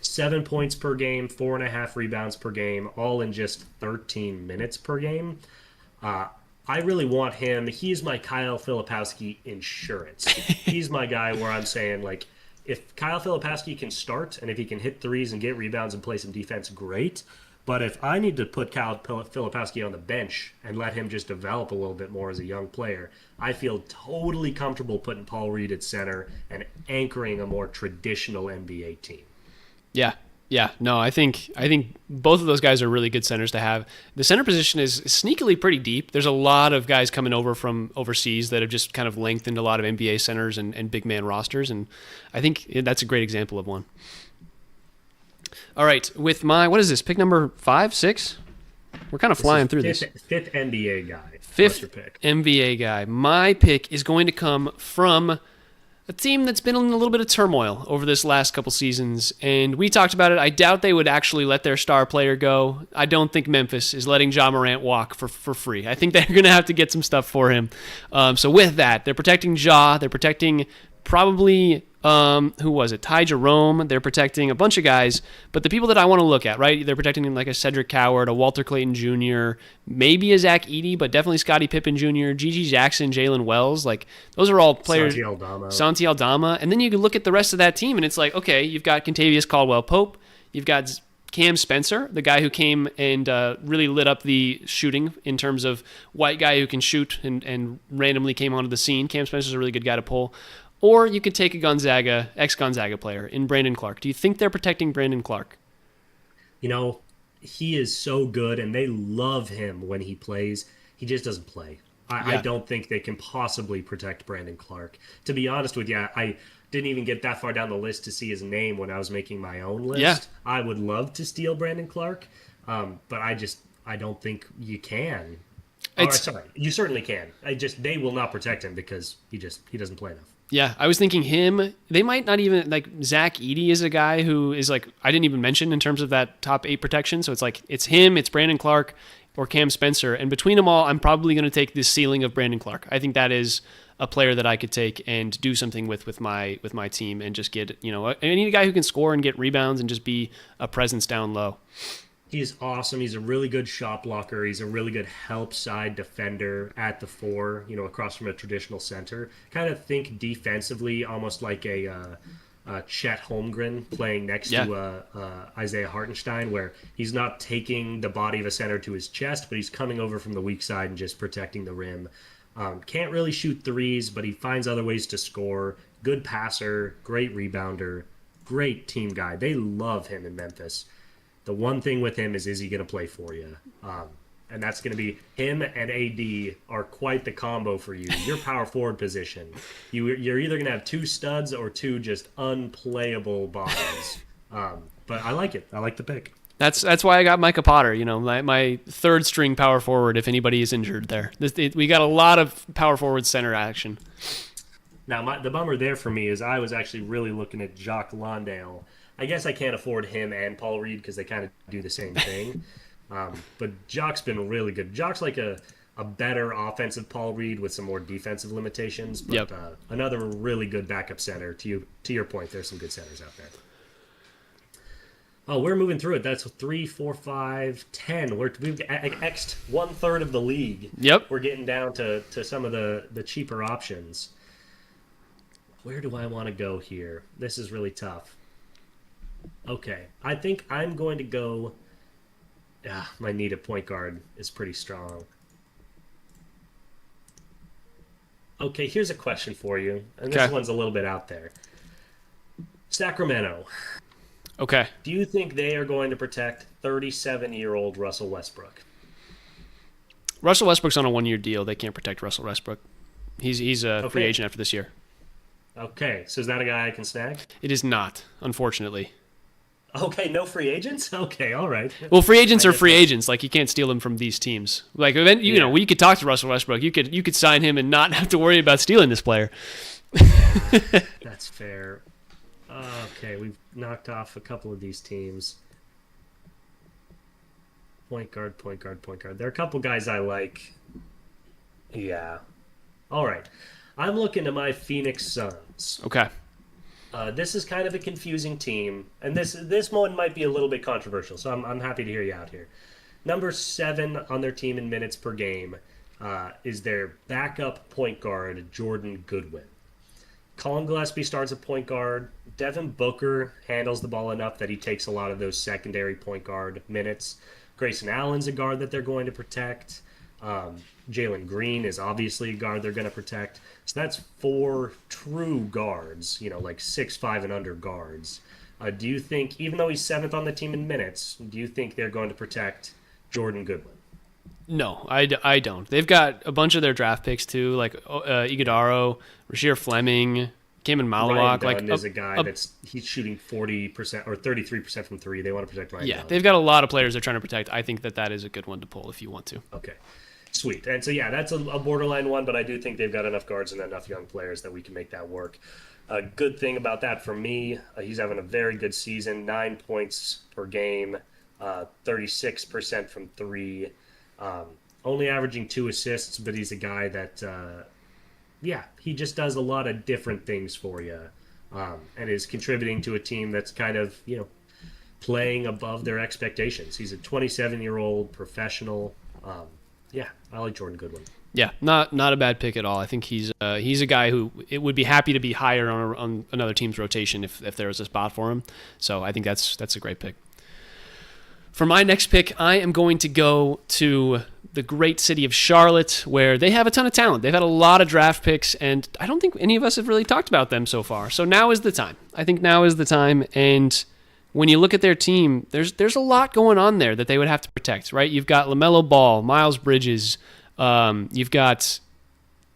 7 points per game, 4.5 rebounds per game, all in just 13 minutes per game. I really want him. He's my Kyle Filipowski insurance. He's my guy where I'm saying, like, if Kyle Filipowski can start and if he can hit threes and get rebounds and play some defense, great. But if I need to put Kyle Filipowski on the bench and let him just develop a little bit more as a young player, I feel totally comfortable putting Paul Reed at center and anchoring a more traditional NBA team. Yeah. Yeah, no, I think both of those guys are really good centers to have. The center position is sneakily pretty deep. There's a lot of guys coming over from overseas that have just kind of lengthened a lot of NBA centers and big man rosters, and I think that's a great example of one. All right, with what is this, pick number 5, 6? We're kind of flying through this. Fifth NBA guy. Fifth What's your pick? NBA guy. My pick is going to come from a team that's been in a little bit of turmoil over this last couple seasons, and we talked about it. I doubt they would actually let their star player go. I don't think Memphis is letting Ja Morant walk for free. I think they're going to have to get some stuff for him. So with that, they're protecting Ja. They're protecting probably, who was it? Ty Jerome. They're protecting a bunch of guys, but the people that I want to look at, right? They're protecting like a Cedric Coward, a Walter Clayton Jr., maybe a Zach Edey, but definitely Scottie Pippen Jr., Gigi Jackson, Jalen Wells. Like, those are all players. Santi Aldama. And then you can look at the rest of that team, and it's like, okay, you've got Kentavious Caldwell-Pope. You've got Cam Spencer, the guy who came and really lit up the shooting in terms of white guy who can shoot and randomly came onto the scene. Cam Spencer's a really good guy to pull. Or you could take a ex-Gonzaga player in Brandon Clark. Do you think they're protecting Brandon Clark? You know, he is so good, and they love him when he plays. He just doesn't play. I don't think they can possibly protect Brandon Clark. To be honest with you, I didn't even get that far down the list to see his name when I was making my own list. Yeah. I would love to steal Brandon Clark, but I don't think you can. Sorry, you certainly can. They will not protect him because he doesn't play enough. Yeah, I was thinking him. They might not even, like, Zach Edey is a guy who is, like, I didn't even mention in terms of that top 8 protection. So it's like, it's him, it's Brandon Clark, or Cam Spencer. And between them all, I'm probably going to take the ceiling of Brandon Clark. I think that is a player that I could take and do something with my team and just get, I need a guy who can score and get rebounds and just be a presence down low. He's awesome. He's a really good shot blocker. He's a really good help side defender at the 4, across from a traditional center. Kind of think defensively, almost like a Chet Holmgren playing next to Isaiah Hartenstein, where he's not taking the body of a center to his chest, but he's coming over from the weak side and just protecting the rim. Can't really shoot threes, but he finds other ways to score. Good passer, great rebounder, great team guy. They love him in Memphis. The one thing with him is he going to play for you? And that's going to be him and AD are quite the combo for you. Your power forward position. You're either going to have 2 studs or 2 just unplayable bodies. But I like it. I like the pick. That's why I got Micah Potter, my 3rd string power forward if anybody is injured there. We got a lot of power forward center action. Now, the bummer there for me is I was actually really looking at Jock Landale. I guess I can't afford him and Paul Reed because they kind of do the same thing. But Jock's been really good. Jock's like a better offensive Paul Reed with some more defensive limitations. But another really good backup center. To your point, there's some good centers out there. Oh, we're moving through it. That's 3, 4, 5, 10. We've X'd 1/3 of the league. Yep. We're getting down to some of the cheaper options. Where do I want to go here? This is really tough. Okay, I think I'm going to go... my need at point guard is pretty strong. Okay, here's a question for you, and this one's a little bit out there. Sacramento. Okay. Do you think they are going to protect 37-year-old Russell Westbrook? Russell Westbrook's on a 1-year deal. They can't protect Russell Westbrook. He's a free agent after this year. Okay, so is that a guy I can snag? It is not, unfortunately. Okay, no free agents? Okay, all right. Well, free agents are free agents. Like, you can't steal them from these teams. Like, we could talk to Russell Westbrook. You could sign him and not have to worry about stealing this player. That's fair. Okay, we've knocked off a couple of these teams. Point guard. There are a couple guys I like. Yeah. All right. I'm looking to my Phoenix Suns. Okay. This is kind of a confusing team, and this one might be a little bit controversial, so I'm happy to hear you out here. Number 7 on their team in minutes per game is their backup point guard, Jordan Goodwin. Colin Gillespie starts at point guard. Devin Booker handles the ball enough that he takes a lot of those secondary point guard minutes. Grayson Allen's a guard that they're going to protect. Jalen Green is obviously a guard they're going to protect. So that's 4 true guards, like 6'5" and under guards. Do you think, even though he's 7th on the team in minutes, do you think they're going to protect Jordan Goodwin? No, I don't. They've got a bunch of their draft picks too, like Iguodaro, Rasheer Fleming, Cayman Malawak. Ryan Dunn is a guy he's shooting 40% or 33% from 3. They want to protect Ryan Dunn. They've got a lot of players they're trying to protect. I think that is a good one to pull if you want to. Okay, sweet. And so that's a borderline one, but I do think they've got enough guards and enough young players that we can make that work. A good thing about that for me, he's having a very good season, 9 points per game, 36% from 3. Only averaging 2 assists, but he's a guy that, he just does a lot of different things for you, and is contributing to a team that's kind of, playing above their expectations. He's a 27-year-old professional. I like Jordan Goodwin. Yeah, not a bad pick at all. I think he's a guy who it would be happy to be higher on another team's rotation if there was a spot for him. So I think that's a great pick. For my next pick, I am going to go to the great city of Charlotte, where they have a ton of talent. They've had a lot of draft picks, and I don't think any of us have really talked about them so far. So now is the time. I think now is the time. And when you look at their team, there's a lot going on there that they would have to protect, right? You've got LaMelo Ball, Miles Bridges. You've got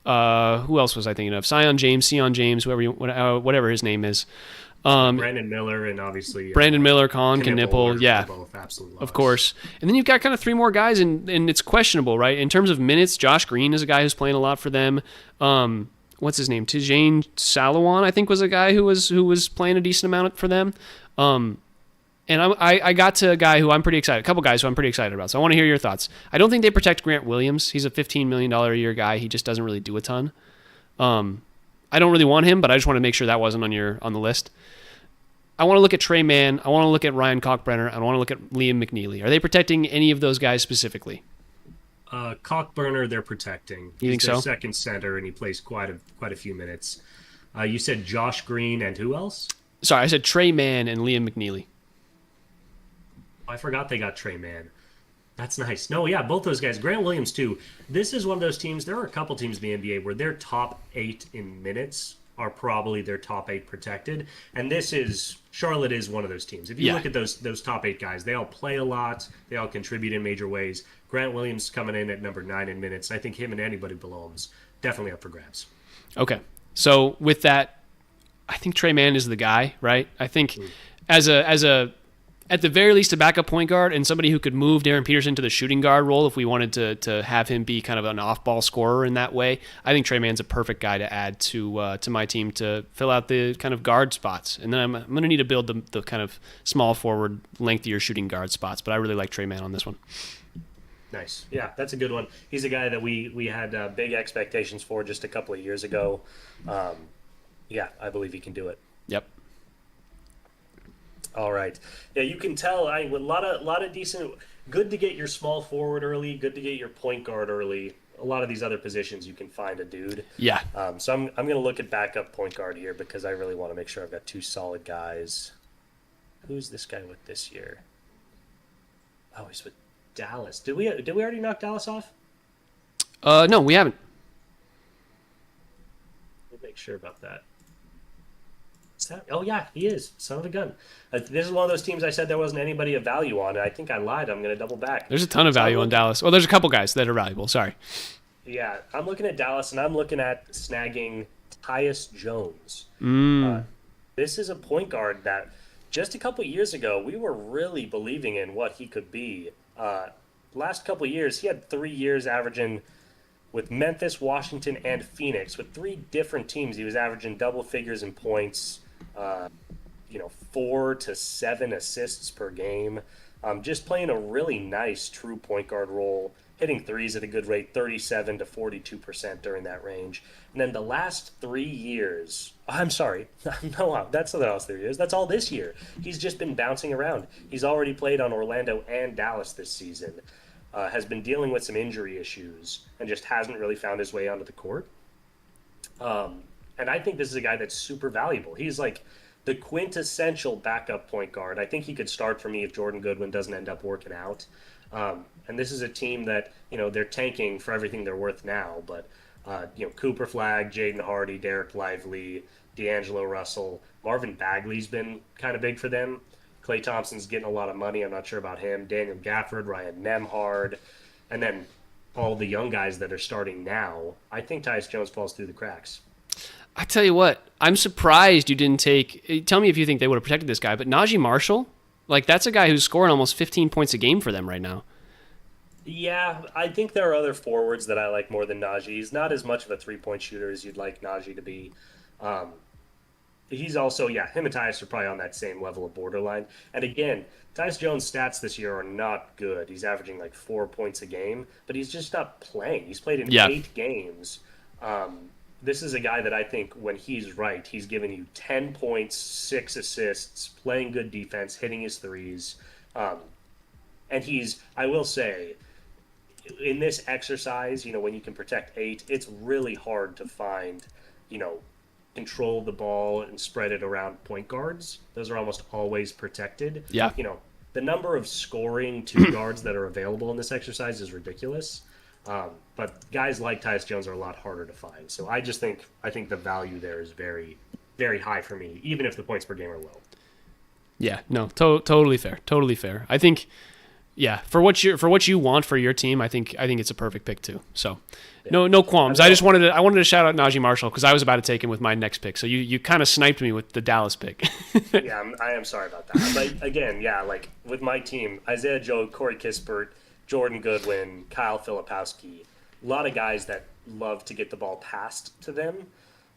who else was I thinking of? Sion James, whatever his name is. Brandon Miller and obviously Brandon Miller, Colin Knippel, both absolute of course. And then you've got kind of 3 more guys, and it's questionable, right? In terms of minutes, Josh Green is a guy who's playing a lot for them. What's his name? Tijane Salawan, I think, was a guy who was playing a decent amount for them. And I got to a guy who I'm pretty excited, a couple guys who I'm pretty excited about. So I want to hear your thoughts. I don't think they protect Grant Williams. He's a $15 million a year guy. He just doesn't really do a ton. I don't really want him, but I just want to make sure that wasn't on the list. I want to look at Trey Mann. I want to look at Ryan Cockburner. I want to look at Liam McNeely. Are they protecting any of those guys specifically? Cockburner, they're protecting. You think so? He's their second center, and he plays quite a few minutes. You said Josh Green and who else? Sorry, I said Trey Mann and Liam McNeely. I forgot they got Trey Mann. That's nice. No, yeah, both those guys. Grant Williams, too. This is one of those teams. There are a couple teams in the NBA where their top 8 in minutes are probably their top 8 protected. And Charlotte is one of those teams. If you look at those top 8 guys, they all play a lot. They all contribute in major ways. Grant Williams coming in at number 9 in minutes. I think him and anybody below him is definitely up for grabs. Okay. So with that, I think Trey Mann is the guy, right? I think as a at the very least, a backup point guard and somebody who could move Darren Peterson to the shooting guard role if we wanted to have him be kind of an off-ball scorer in that way. I think Trey Mann's a perfect guy to add to my team to fill out the kind of guard spots. And then I'm going to need to build the kind of small forward, lengthier shooting guard spots. But I really like Trey Mann on this one. Nice. Yeah, that's a good one. He's a guy that we had big expectations for just a couple of years ago. I believe he can do it. Yep. All right. Yeah, you can tell. A lot of decent. Good to get your small forward early. Good to get your point guard early. A lot of these other positions, you can find a dude. Yeah. So I'm going to look at backup point guard here because I really want to make sure I've got 2 solid guys. Who's this guy with this year? Oh, he's with Dallas. Did we already knock Dallas off? No, we haven't. Let me make sure about that. Oh, yeah, he is. Son of a gun. This is one of those teams I said there wasn't anybody of value on, and I think I lied. I'm going to double back. There's a ton of value on Dallas. Well, there's a couple guys that are valuable. Sorry. Yeah, I'm looking at Dallas, and I'm looking at snagging Tyus Jones. This is a point guard that just a couple years ago, we were really believing in what he could be. Last couple years, he had 3 years averaging with Memphis, Washington, and Phoenix. With 3 different teams, he was averaging double figures in points. 4 to 7 assists per game. Just playing a really nice true point guard role, hitting threes at a good rate, 37 to 42% during that range. And then the last 3 years, I'm sorry, no, that's not the last 3 years. That's all this year. He's just been bouncing around. He's already played on Orlando and Dallas this season. has been dealing with some injury issues and just hasn't really found his way onto the court. And I think this is a guy that's super valuable. He's like the quintessential backup point guard. I think he could start for me if Jordan Goodwin doesn't end up working out. And this is a team that, they're tanking for everything they're worth now. But, Cooper Flagg, Jaden Hardy, Derek Lively, D'Angelo Russell, Marvin Bagley's been kind of big for them. Klay Thompson's getting a lot of money. I'm not sure about him. Daniel Gafford, Ryan Nemhard, and then all the young guys that are starting now. I think Tyus Jones falls through the cracks. I tell you what, I'm surprised you didn't take. Tell me if you think they would have protected this guy, but Najee Marshall, like that's a guy who's scoring almost 15 points a game for them right now. Yeah, I think there are other forwards that I like more than Najee. He's not as much of a three-point shooter as you'd like Najee to be. He's also, him and Tyus are probably on that same level of borderline. And again, Tyus Jones' stats this year are not good. He's averaging like 4 points a game, but he's just not playing. He's played in 8 games. This is a guy that I think when he's right, he's giving you 10 points, 6 assists, playing good defense, hitting his threes. And I will say, in this exercise, when you can protect 8, it's really hard to find, control the ball and spread it around point guards. Those are almost always protected. Yeah. The number of scoring 2 guards that are available in this exercise is ridiculous. But guys like Tyus Jones are a lot harder to find. So I think the value there is very, very high for me, even if the points per game are low. Yeah, no, totally fair. Totally fair. I think, for what you want for your team, I think it's a perfect pick too. So no qualms. I wanted to shout out Najee Marshall because I was about to take him with my next pick. So you kind of sniped me with the Dallas pick. Yeah, I am sorry about that. But again, like with my team, Isaiah Joe, Corey Kispert, Jordan Goodwin, Kyle Filipowski, a lot of guys that love to get the ball passed to them.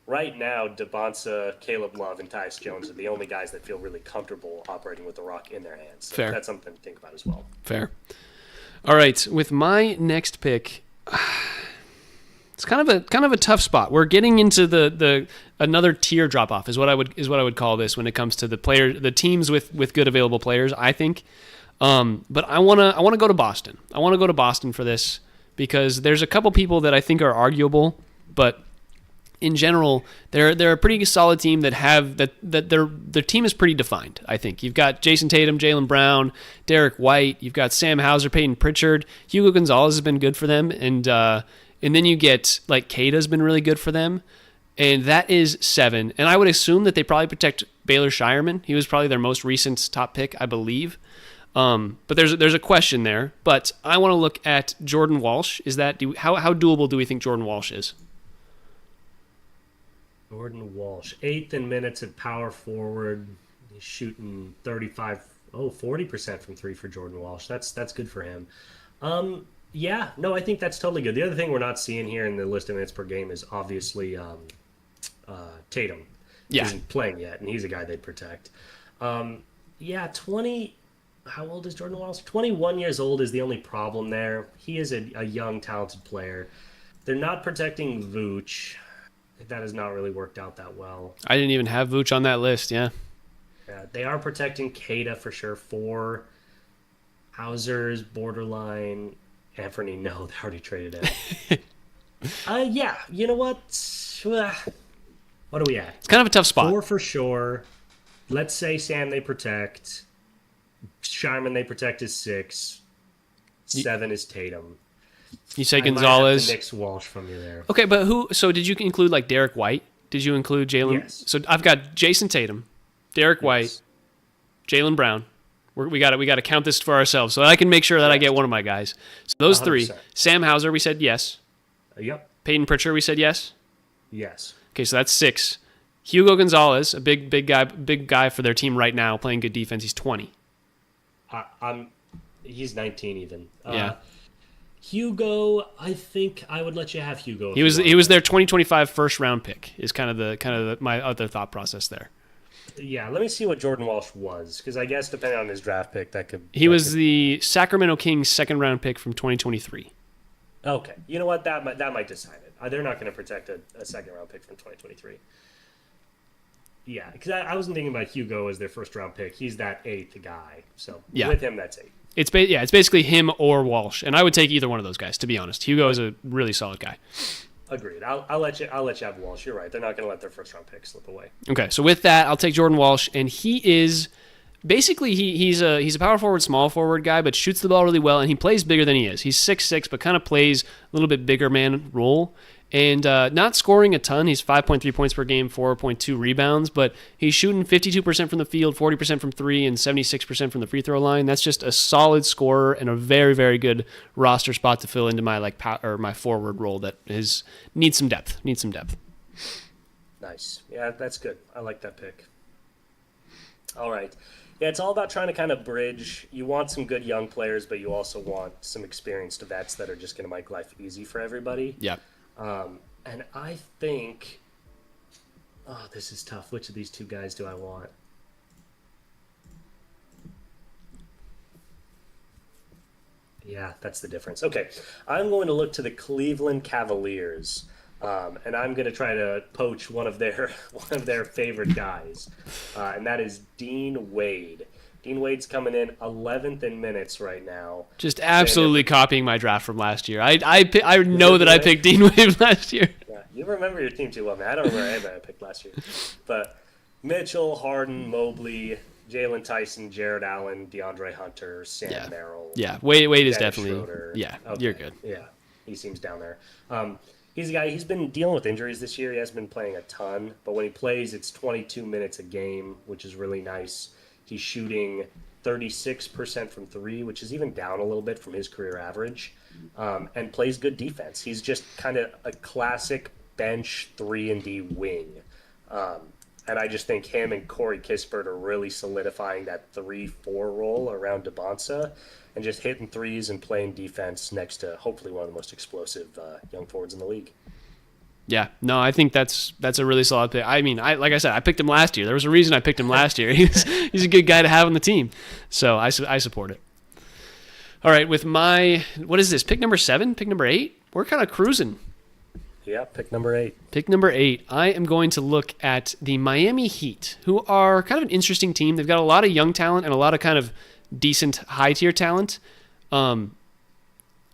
Right now, Devonsa, Caleb Love, and Tyus Jones are the only guys that feel really comfortable operating with the rock in their hands. So Fair. That's something to think about as well. Fair. All right, with my next pick, it's kind of a tough spot. We're getting into the another tier drop off is what I would call this when it comes to the teams with good available players, I think. But I wanna go to Boston. I want to go to Boston for this because there's a couple people that I think are arguable, but in general, they're a pretty solid team that their team is pretty defined. I think you've got Jason Tatum, Jaylen Brown, Derek White. You've got Sam Hauser, Peyton Pritchard, Hugo Gonzalez has been good for them, and then you get like Kata's been really good for them, and that is 7. And I would assume that they probably protect Baylor Shireman. He was probably their most recent top pick, I believe. But there's a question there. But I want to look at Jordan Walsh. How doable do we think Jordan Walsh is? Jordan Walsh, 8th in minutes at power forward. He's shooting 40% from 3 for Jordan Walsh. That's good for him. I think that's totally good. The other thing we're not seeing here in the list of minutes per game is obviously Tatum. He isn't playing yet, and he's a guy they'd protect. 20. How old is Jordan Walsh? 21 years old is the only problem there. He is a young, talented player. They're not protecting Vooch. That has not really worked out that well. I didn't even have Vooch on that list, yeah. They are protecting Kata for sure. 4. Hauser's borderline. Anthony, no, they already traded him. You know what? What are we at? It's kind of a tough spot. 4 for sure. Let's say Sam they protect. Sharman they protect is 6. 7 is Tatum. You say Gonzalez. Nick's Walsh from you there. Okay, but who? So did you include like Derek White? Did you include Jalen? Yes. So I've got Jason Tatum, Derek White, Jaylen Brown. We got to count this for ourselves so that I can make sure that I get one of my guys. So those 3. 100%. Sam Hauser, we said yes. Yep. Peyton Pritchard, we said yes. Yes. Okay, so that's 6. Hugo Gonzalez, a big guy for their team right now, playing good defense. He's 20. He's 19 even. Yeah. Hugo, I think I would let you have Hugo. He was their 2025 first round pick. Is kind of my other thought process there. Yeah, let me see what Jordan Walsh was, because I guess depending on his draft pick, that could. He was the Sacramento Kings second round pick from 2023. Okay, you know what? That might decide it. They're not going to protect a second round pick from 2023. Yeah, because I wasn't thinking about Hugo as their first round pick. He's that eighth guy. So Yeah. with him, that's eight. It's basically him or Walsh, and I would take either one of those guys, to be honest. Hugo is a really solid guy. Agreed. I'll let you have Walsh. You're right. They're not going to let their first round pick slip away. Okay, so with that, I'll take Jordan Walsh, and he is basically he's a power forward, small forward guy, but shoots the ball really well, and he plays bigger than he is. He's 6'6", but kind of plays a little bit bigger man role. And not scoring a ton. He's 5.3 points per game, 4.2 rebounds, but he's shooting 52% from the field, 40% from three, and 76% from the free throw line. That's just a solid scorer and a very, very good roster spot to fill into my my forward role that needs some depth. Nice. Yeah, that's good. I like that pick. All right. Yeah, it's all about trying to kind of bridge. You want some good young players, but you also want some experienced vets that are just going to make life easy for everybody. Yeah. And I think, this is tough. Which of these two guys do I want? Yeah, that's the difference. Okay, I'm going to look to the Cleveland Cavaliers, and I'm going to try to poach one of their favorite guys, and that is Dean Wade. Dean Wade's coming in 11th in minutes right now. Just absolutely copying my draft from last year. I know that I picked Dean Wade last year. Yeah, you remember your team too well, man. I don't remember anybody I picked last year. But Mitchell, Harden, Mobley, Jalen Tyson, Jared Allen, DeAndre Hunter, Sam Merrill. Yeah, Wade is Dennis definitely. Schroeder. Yeah, Okay. You're good. Yeah, he seems down there. He's a guy, he's been dealing with injuries this year. He hasn't been playing a ton, but when he plays, it's 22 minutes a game, which is really nice. He's shooting 36% from three, which is even down a little bit from his career average, and plays good defense. He's just kind of a classic bench 3-and-D wing. And I just think him and Corey Kispert are really solidifying that 3-4 role around DeBonsa and just hitting threes and playing defense next to hopefully one of the most explosive young forwards in the league. Yeah, no, I think that's a really solid pick. I mean, like I said, I picked him last year. There was a reason I picked him last year. He's a good guy to have on the team, so I support it. All right, with what is this, pick number 7, pick number 8? We're kind of cruising. Yeah, pick number 8. Pick number 8, I am going to look at the Miami Heat, who are kind of an interesting team. They've got a lot of young talent and a lot of kind of decent high-tier talent.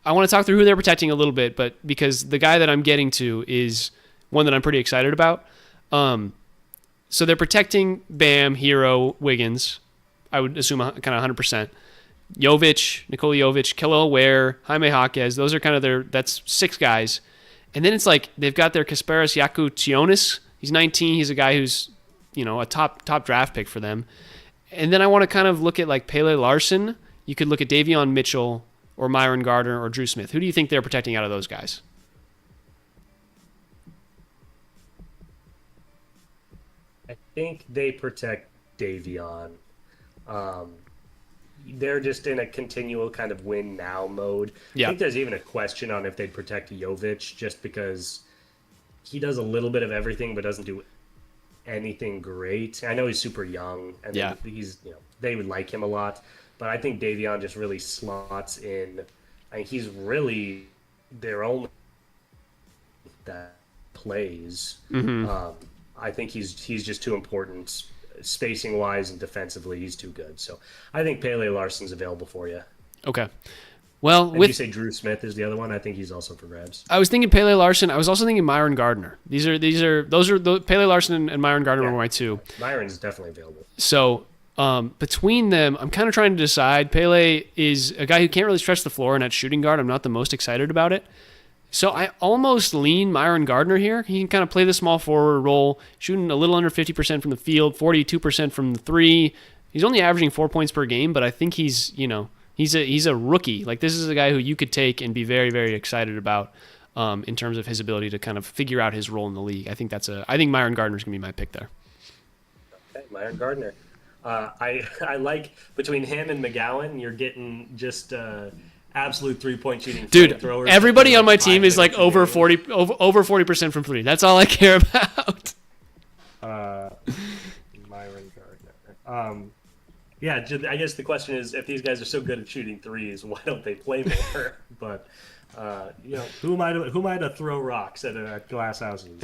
I want to talk through who they're protecting a little bit, but because the guy that I'm getting to is one that I'm pretty excited about. So they're protecting Bam, Hero, Wiggins. I would assume kind of 100%. Jovic, Nikola Jovic, Kel'el Ware, Jaime Jaquez. Those are kind of that's 6 guys. And then it's like they've got their Kasparas Jakutionis. He's 19. He's a guy who's, a top draft pick for them. And then I want to kind of look at like Pele Larson. You could look at Davion Mitchell or Myron Gardner or Drew Smith. Who do you think they're protecting out of those guys? I think they protect Davion. They're just in a continual kind of win now mode. Yeah. I think there's even a question on if they'd protect Jovic just because he does a little bit of everything but doesn't do anything great. I know he's super young and he's they would like him a lot, but I think Davion just really slots in. I mean, he's really their only that plays. Mm-hmm. I think he's just too important. Spacing wise and defensively, he's too good. So I think Pele Larson's available for you. Okay. Well, Did you say Drew Smith is the other one? I think he's also for grabs. I was thinking Pele Larson. I was also thinking Myron Gardner. Those are Pele Larson and Myron Gardner were my 2. Myron's definitely available. So between them, I'm kind of trying to decide. Pele is a guy who can't really stretch the floor, and at shooting guard, I'm not the most excited about it. So I almost lean Myron Gardner here. He can kind of play the small forward role, shooting a little under 50% from the field, 42% from the 3. He's only averaging 4 points per game, but I think he's a rookie. Like, this is a guy who you could take and be very, very excited about in terms of his ability to kind of figure out his role in the league. I think Myron Gardner's going to be my pick there. Okay, Myron Gardner. I like between him and McGowan, you're getting just absolute 3-point shooting. Dude, everybody on my team is like over 40% from 3. That's all I care about. Myron Gardner. Yeah, I guess the question is, if these guys are so good at shooting threes, why don't they play more? But who am I to throw rocks at glass houses?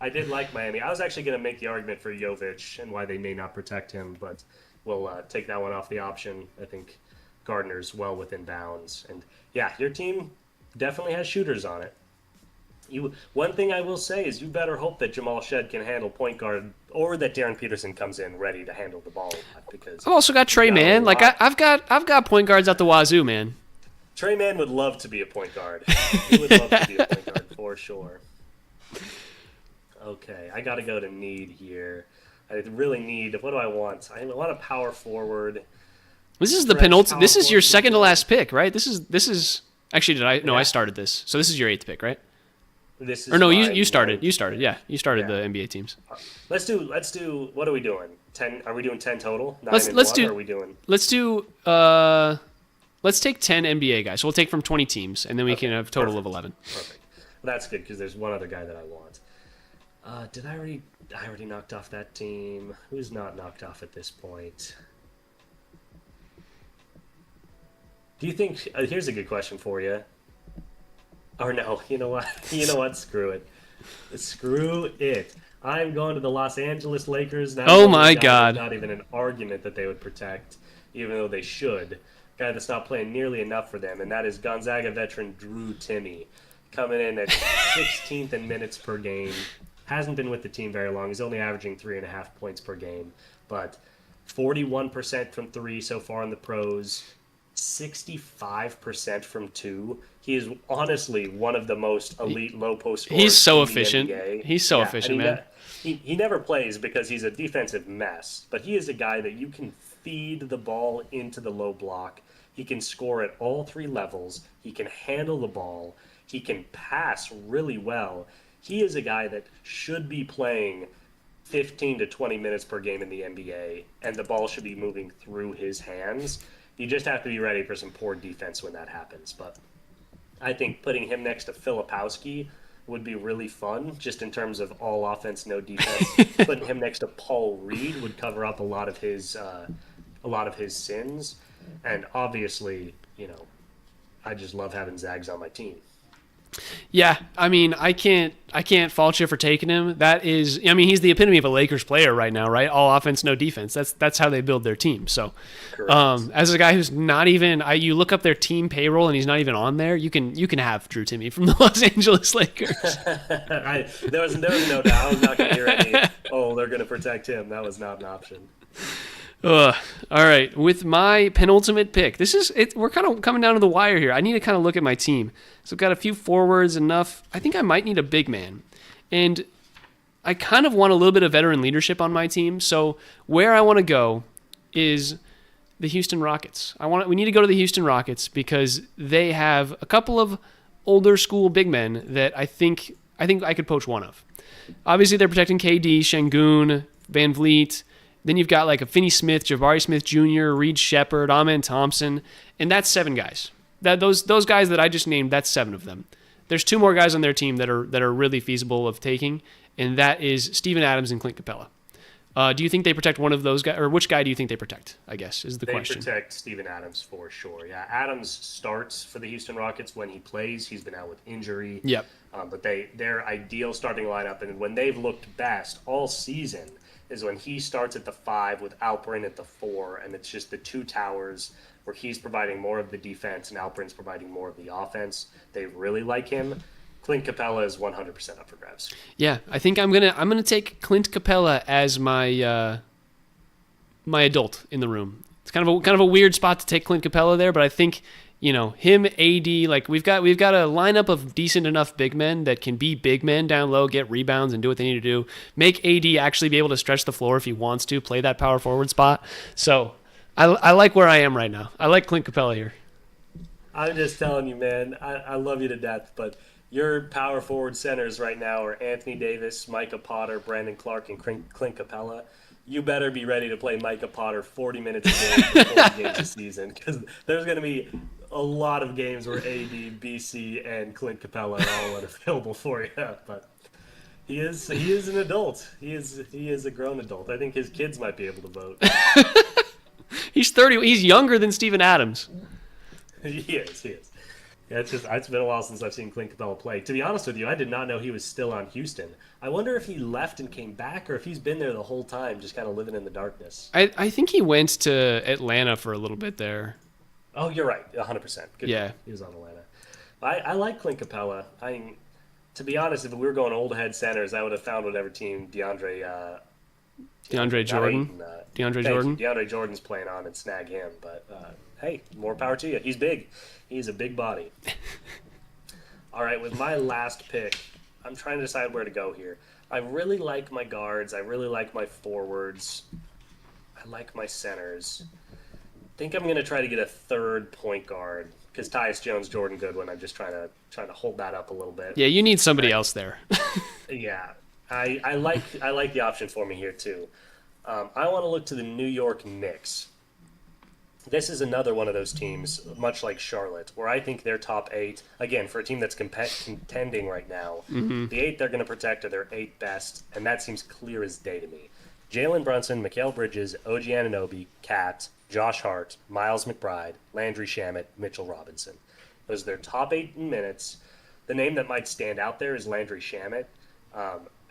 I did like Miami. I was actually going to make the argument for Jovic and why they may not protect him, but we'll take that one off the option. I think Gardner's well within bounds. And yeah, your team definitely has shooters on it. One thing I will say is you better hope that Jamal Shed can handle point guard, or that Darren Peterson comes in ready to handle the ball. Because I've also got Trey Mann. Like I've got point guards out the wazoo, man. Trey Mann would love to be a point guard. He would love to be a point guard for sure. Okay, I got to go to need here. I really need. What do I want? I want a power forward. This is the penultimate. This is your second to last pick, right? This is actually. Did I? No, I started this. So this is your 8th pick, right? This is. Or no, you started. You started. Yeah, you started the NBA teams. Let's do. What are we doing? 10. Are we doing 10 total? 9 let's and let's 1, do. or are we doing? Let's do. Let's take 10 NBA guys. So we'll take from 20 teams, and then we can have a total of 11. Perfect. Well, that's good because there's one other guy that I want. Did I already? I already knocked off that team. Who's not knocked off at this point? Do you think? Here's a good question for you. Or no, you know what? You know what? Screw it. Screw it. I'm going to the Los Angeles Lakers. Now, oh my God! Not even an argument that they would protect, even though they should. Guy that's not playing nearly enough for them, and that is Gonzaga veteran Drew Timme, coming in at 16th in minutes per game. Hasn't been with the team very long. He's only averaging 3.5 points per game, but 41% from 3 so far in the pros, 65% from 2. He is honestly one of the most elite low post scorers. He's so in the efficient. NBA. He's so efficient, man. He never plays because he's a defensive mess, but he is a guy that you can feed the ball into the low block. He can score at all 3 levels. He can handle the ball. He can pass really well. He is a guy that should be playing 15 to 20 minutes per game in the NBA, and the ball should be moving through his hands. You just have to be ready for some poor defense when that happens. But I think putting him next to Filipowski would be really fun, just in terms of all offense, no defense. Putting him next to Paul Reed would cover up a lot of his sins. And obviously, I just love having Zags on my team. Yeah, I mean, I can't fault you for taking him. That is, I mean, he's the epitome of a Lakers player right now, right? All offense, no defense. That's how they build their team. So, as a guy who's not even, you look up their team payroll and he's not even on there. You can have Drew Timme from the Los Angeles Lakers. There was no doubt. I was not going to hear any. Oh, they're going to protect him. That was not an option. All right, with my penultimate pick, this is it. We're kind of coming down to the wire here. I need to kind of look at my team. So I've got a few forwards, enough. I think I might need a big man, and I kind of want a little bit of veteran leadership on my team. So where I want to go is the Houston Rockets. We need to go to the Houston Rockets because they have a couple of older school big men that I think I could poach one of. Obviously, they're protecting KD, Şengün, Van Vliet. Then you've got like a Finney Smith, Jabari Smith Jr., Reed Shepherd, Amen Thompson, and that's 7 guys. Those guys that I just named, that's 7 of them. There's 2 more guys on their team that are really feasible of taking, and that is Steven Adams and Clint Capella. Do you think they protect one of those guys, or which guy do you think they protect? I guess is the question. They protect Steven Adams for sure. Yeah, Adams starts for the Houston Rockets when he plays. He's been out with injury. Yep. But their ideal starting lineup, and when they've looked best all season, is when he starts at the 5 with Alperen at the 4, and it's just the 2 towers where he's providing more of the defense and Alperen's providing more of the offense. They really like him. Clint Capella is 100% up for grabs. Yeah, I think I'm gonna take Clint Capella as my my adult in the room. It's kind of a weird spot to take Clint Capella there, but I think him, AD, like we've got a lineup of decent enough big men that can be big men down low, get rebounds and do what they need to do. Make AD actually be able to stretch the floor if he wants to, play that power forward spot. So I like where I am right now. I like Clint Capella here. I'm just telling you, man, I love you to death, but your power forward centers right now are Anthony Davis, Micah Potter, Brandon Clark, and Clint Capella. You better be ready to play Micah Potter 40 minutes a game for 40 games a season, because there's going to be a lot of games where AD, BC, and Clint Capella are all unavailable for you. But he is an adult. He is a grown adult. I think his kids might be able to vote. He's 30. He's younger than Steven Adams. He is. Yeah, it's been a while since I've seen Clint Capella play. To be honest with you, I did not know he was still on Houston. I wonder if he left and came back, or if he's been there the whole time, just kind of living in the darkness. I think he went to Atlanta for a little bit there. Oh, you're right, 100%. Good Yeah. call. He was on Atlanta. I like Clint Capella. To be honest, if we were going old head centers, I would have found whatever team DeAndre Jordan. DeAndre Jordan. DeAndre Jordan's playing on and snag him. But hey, more power to you. He's big. He's a big body. All right, with my last pick, I'm trying to decide where to go here. I really like my guards. I really like my forwards. I like my centers. I think I'm going to try to get a third point guard because Tyus Jones, Jordan Goodwin. I'm just trying to hold that up a little bit. Yeah, you need somebody else there. Yeah, I like the option for me here too. I want to look to the New York Knicks. This is another one of those teams, much like Charlotte, where I think their top 8, again, for a team that's contending right now, the 8 they're going to protect are their 8 best, and that seems clear as day to me. Jalen Brunson, Mikal Bridges, OG Anunoby, Cat, Josh Hart, Miles McBride, Landry Shamet, Mitchell Robinson. Those are their top 8 in minutes. The name that might stand out there is Landry Shamet.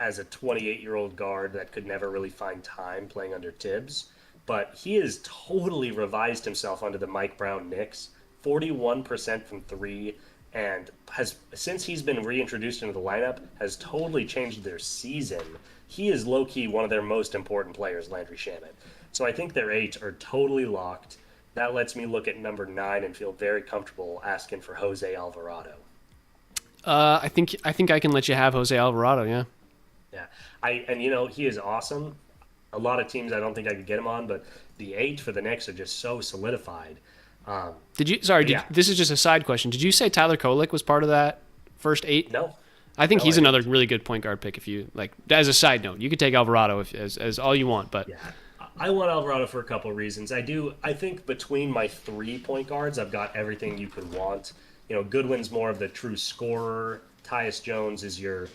As a 28-year-old guard that could never really find time playing under Tibbs. But he has totally revised himself under the Mike Brown Knicks, 41% from 3, and has, since he's been reintroduced into the lineup, has totally changed their season. He is low-key one of their most important players, Landry Shamet. So I think their 8 are totally locked. That lets me look at number 9 and feel very comfortable asking for Jose Alvarado. I think I can let you have Jose Alvarado. Yeah. Yeah, he is awesome. A lot of teams I don't think I could get him on, but the 8 for the Knicks are just so solidified. This is just a side question. Did you say Tyler Kolek was part of that first 8? No. I think he's another really good point guard pick. If you like, as a side note, you could take Alvarado as all you want, but yeah, I want Alvarado for a couple of reasons. I think between my 3 point guards, I've got everything you could want. Goodwin's more of the true scorer. Tyus Jones is your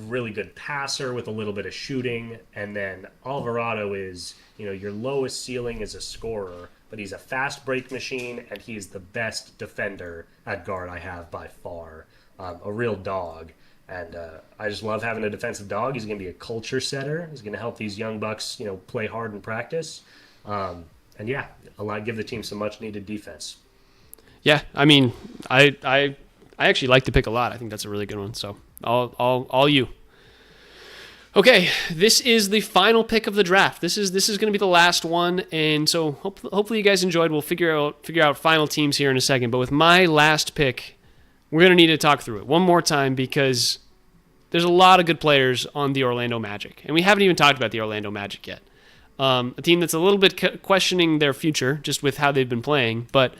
really good passer with a little bit of shooting. And then Alvarado is, your lowest ceiling as a scorer, but he's a fast break machine and he's the best defender at guard I have by far. A real dog. And I just love having a defensive dog. He's going to be a culture setter. He's going to help these young bucks, play hard in practice. And yeah, give the team some much needed defense. Yeah, I mean, I actually like the pick a lot. I think that's a really good one. So all you. Okay, this is the final pick of the draft. This is going to be the last one, and so hopefully you guys enjoyed. We'll figure out final teams here in a second. But with my last pick, we're going to need to talk through it one more time because there's a lot of good players on the Orlando Magic, and we haven't even talked about the Orlando Magic yet. A team that's a little bit questioning their future just with how they've been playing, but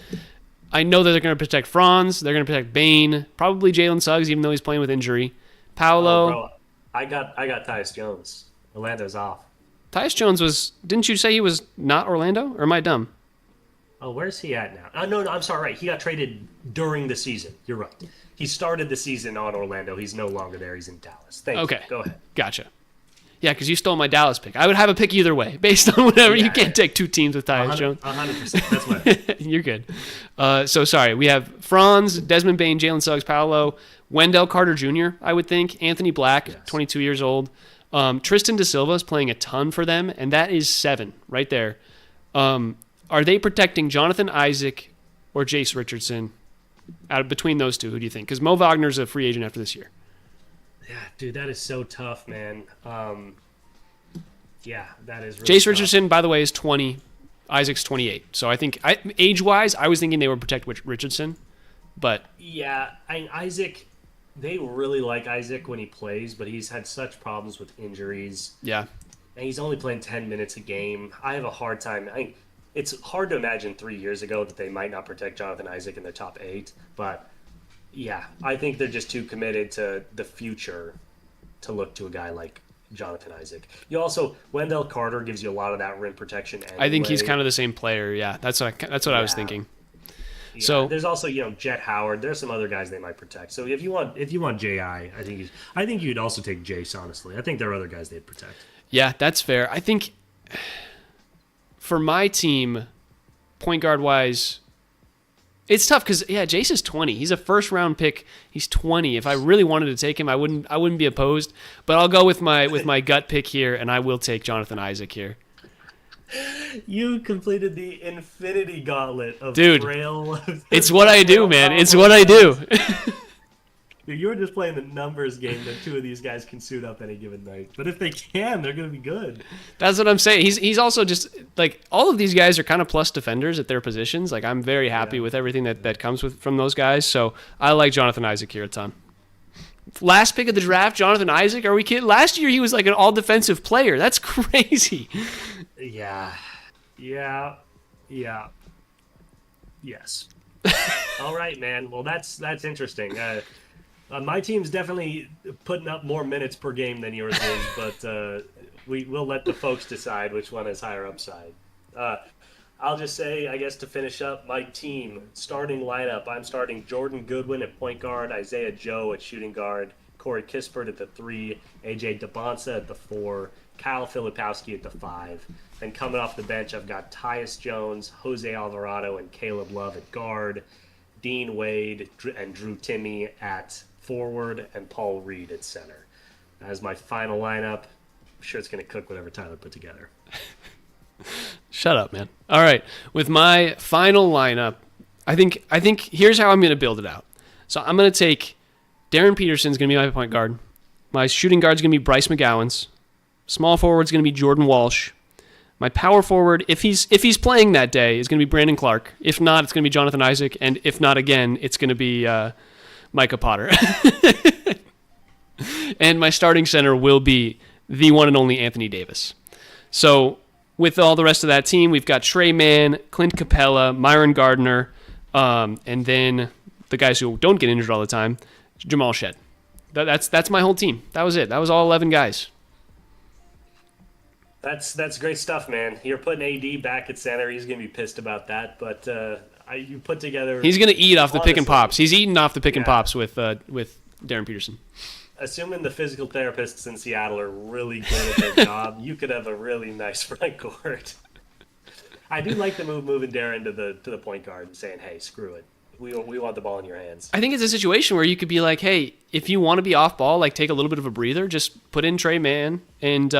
I know that they're going to protect Franz. They're going to protect Bane. Probably Jalen Suggs, even though he's playing with injury. Paolo. Oh, bro, I got Tyus Jones. Orlando's off. Tyus Jones didn't you say he was not Orlando? Or am I dumb? Oh, where's he at now? No, I'm sorry. Right. He got traded during the season. You're right. He started the season on Orlando. He's no longer there. He's in Dallas. Thank you. Go ahead. Gotcha. Yeah, because you stole my Dallas pick. I would have a pick either way, based on whatever. You can't take 2 teams with Tyus Jones. 100%. That's what You're good. So sorry. We have Franz, Desmond Bane, Jalen Suggs, Paolo, Wendell Carter Jr., I would think, Anthony Black, 22 years old. Tristan Da Silva is playing a ton for them, and that is 7 right there. Are they protecting Jonathan Isaac or Jace Richardson? Between those two, who do you think? Because Mo Wagner's a free agent after this year. Yeah, dude, that is so tough, man. Yeah, that is really Jace tough. Richardson, by the way, is 20. Isaac's 28. So I think, age-wise, I was thinking they would protect Richardson. But yeah, Isaac, they really like Isaac when he plays, but he's had such problems with injuries. Yeah. And he's only playing 10 minutes a game. I have a hard time. It's hard to imagine 3 years ago that they might not protect Jonathan Isaac in their top 8, but yeah, I think they're just too committed to the future to look to a guy like Jonathan Isaac. You also, Wendell Carter gives you a lot of that rim protection anyway. I think he's kind of the same player. Yeah, that's what I was thinking. Yeah. So there's also Jet Howard. There's some other guys they might protect. So if you want J.I., I think you'd also take Jace. Honestly, I think there are other guys they'd protect. Yeah, that's fair. I think for my team, point guard wise, It's tough because Jace is 20. He's a first round pick. He's 20. If I really wanted to take him, I wouldn't be opposed. But I'll go with my gut pick here, and I will take Jonathan Isaac here. You completed the infinity gauntlet of Dude, trail. It's what I do, man. It's what I do. Dude, you were just playing the numbers game that two of these guys can suit up any given night. But if they can, they're going to be good. That's what I'm saying. He's also just like all of these guys are kind of plus defenders at their positions. Like I'm very happy with everything that comes from those guys. So I like Jonathan Isaac here a ton. Last pick of the draft, Jonathan Isaac. Are we kidding? Last year he was like an all defensive player. That's crazy. Yeah. Yes. All right, man. Well, that's interesting. My team's definitely putting up more minutes per game than yours is, but we'll let the folks decide which one is higher upside. I'll just say, I guess, to finish up, my team starting lineup, I'm starting Jordan Goodwin at point guard, Isaiah Joe at shooting guard, Corey Kispert at the 3, AJ DeBonsa at the 4, Kyle Filipowski at the 5. Then coming off the bench, I've got Tyus Jones, Jose Alvarado, and Caleb Love at guard, Dean Wade and Drew Timme at forward, and Paul Reed at center. As my final lineup, I'm sure it's going to cook whatever Tyler put together. Shut up, man. All right. With my final lineup, I think here's how I'm going to build it out. So I'm going to take Darren Peterson's going to be my point guard. My shooting guard's going to be Bryce McGowan's. Small forward's going to be Jordan Walsh. My power forward, if he's playing that day, is going to be Brandon Clark. If not, it's going to be Jonathan Isaac. And if not again, it's going to be Micah Potter. And my starting center will be the one and only Anthony Davis. So with all the rest of that team, we've got Trey Mann, Clint Capella, Myron Gardner, and then the guys who don't get injured all the time, Jamal Shed. That's my whole team. That was it. That was all 11 guys. That's great stuff, man. You're putting AD back at center. He's going to be pissed about that, but you put together... He's going to eat off the pick and pops. He's eating off the pick and pops with Darren Peterson. Assuming the physical therapists in Seattle are really good at their job, you could have a really nice front court. I do like the moving Darren to the point guard and saying, "Hey, screw it. We want the ball in your hands." I think it's a situation where you could be like, "Hey, if you want to be off ball, like take a little bit of a breather, just put in Trey Mann and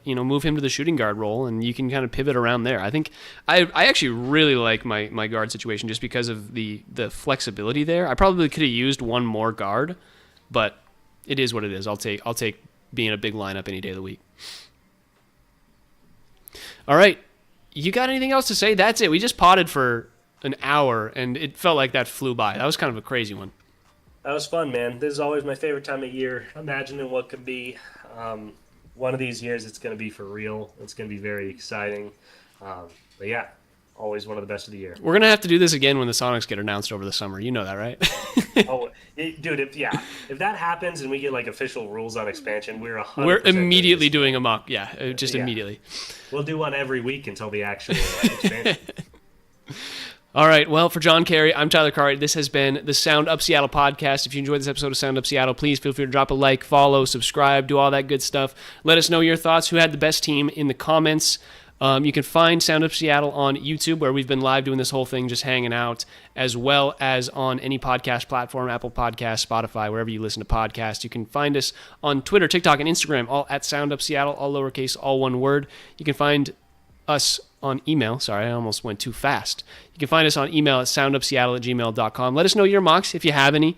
move him to the shooting guard role, and you can kind of pivot around there." I think I actually really like my guard situation just because of the flexibility there. I probably could have used one more guard, but it is what it is. I'll take being a big lineup any day of the week. All right. You got anything else to say? That's it. We just potted for an hour, and it felt like that flew by. That was kind of a crazy one. That was fun, man. This is always my favorite time of year. Imagining what could be. One of these years, it's going to be for real. It's going to be very exciting. But yeah, always one of the best of the year. We're going to have to do this again when the Sonics get announced over the summer. You know that, right? Dude, if that happens and we get like official rules on expansion, we're 100% We're immediately doing a mock. Yeah, immediately. We'll do one every week until the actual expansion. All right. Well, for John Carey, I'm Tyler Carey. This has been the Sound Up Seattle podcast. If you enjoyed this episode of Sound Up Seattle, please feel free to drop a like, follow, subscribe, do all that good stuff. Let us know your thoughts. Who had the best team in the comments? You can find Sound Up Seattle on YouTube, where we've been live doing this whole thing, just hanging out, as well as on any podcast platform, Apple Podcasts, Spotify, wherever you listen to podcasts. You can find us on Twitter, TikTok, and Instagram, all at Sound Up Seattle, all lowercase, all one word. You can find us on email. Sorry, I almost went too fast. You can find us on email at soundupseattle@gmail.com. Let us know your mocks if you have any.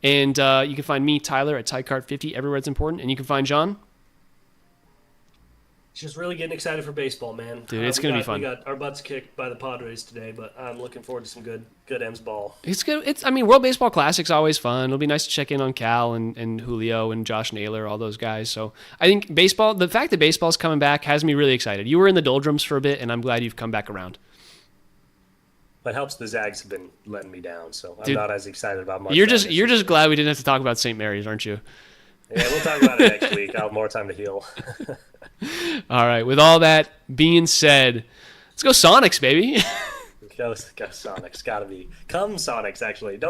And you can find me, Tyler, at TyCart50, everywhere it's important. And you can find John. Just really getting excited for baseball, man. Dude, it's going to be fun. We got our butts kicked by the Padres today, but I'm looking forward to some good M's ball. It's good. World Baseball Classic's always fun. It'll be nice to check in on Cal and Julio and Josh Naylor, all those guys. So I think baseball, the fact that baseball's coming back has me really excited. You were in the doldrums for a bit, and I'm glad you've come back around. But helps the Zags have been letting me down, so I'm not as excited about much. You're just glad we didn't have to talk about St. Mary's, aren't you? Yeah, we'll talk about it next week. I'll have more time to heal. All right. With all that being said, let's go Sonics, baby. Go Sonics. Gotta be. Come Sonics, actually. Don't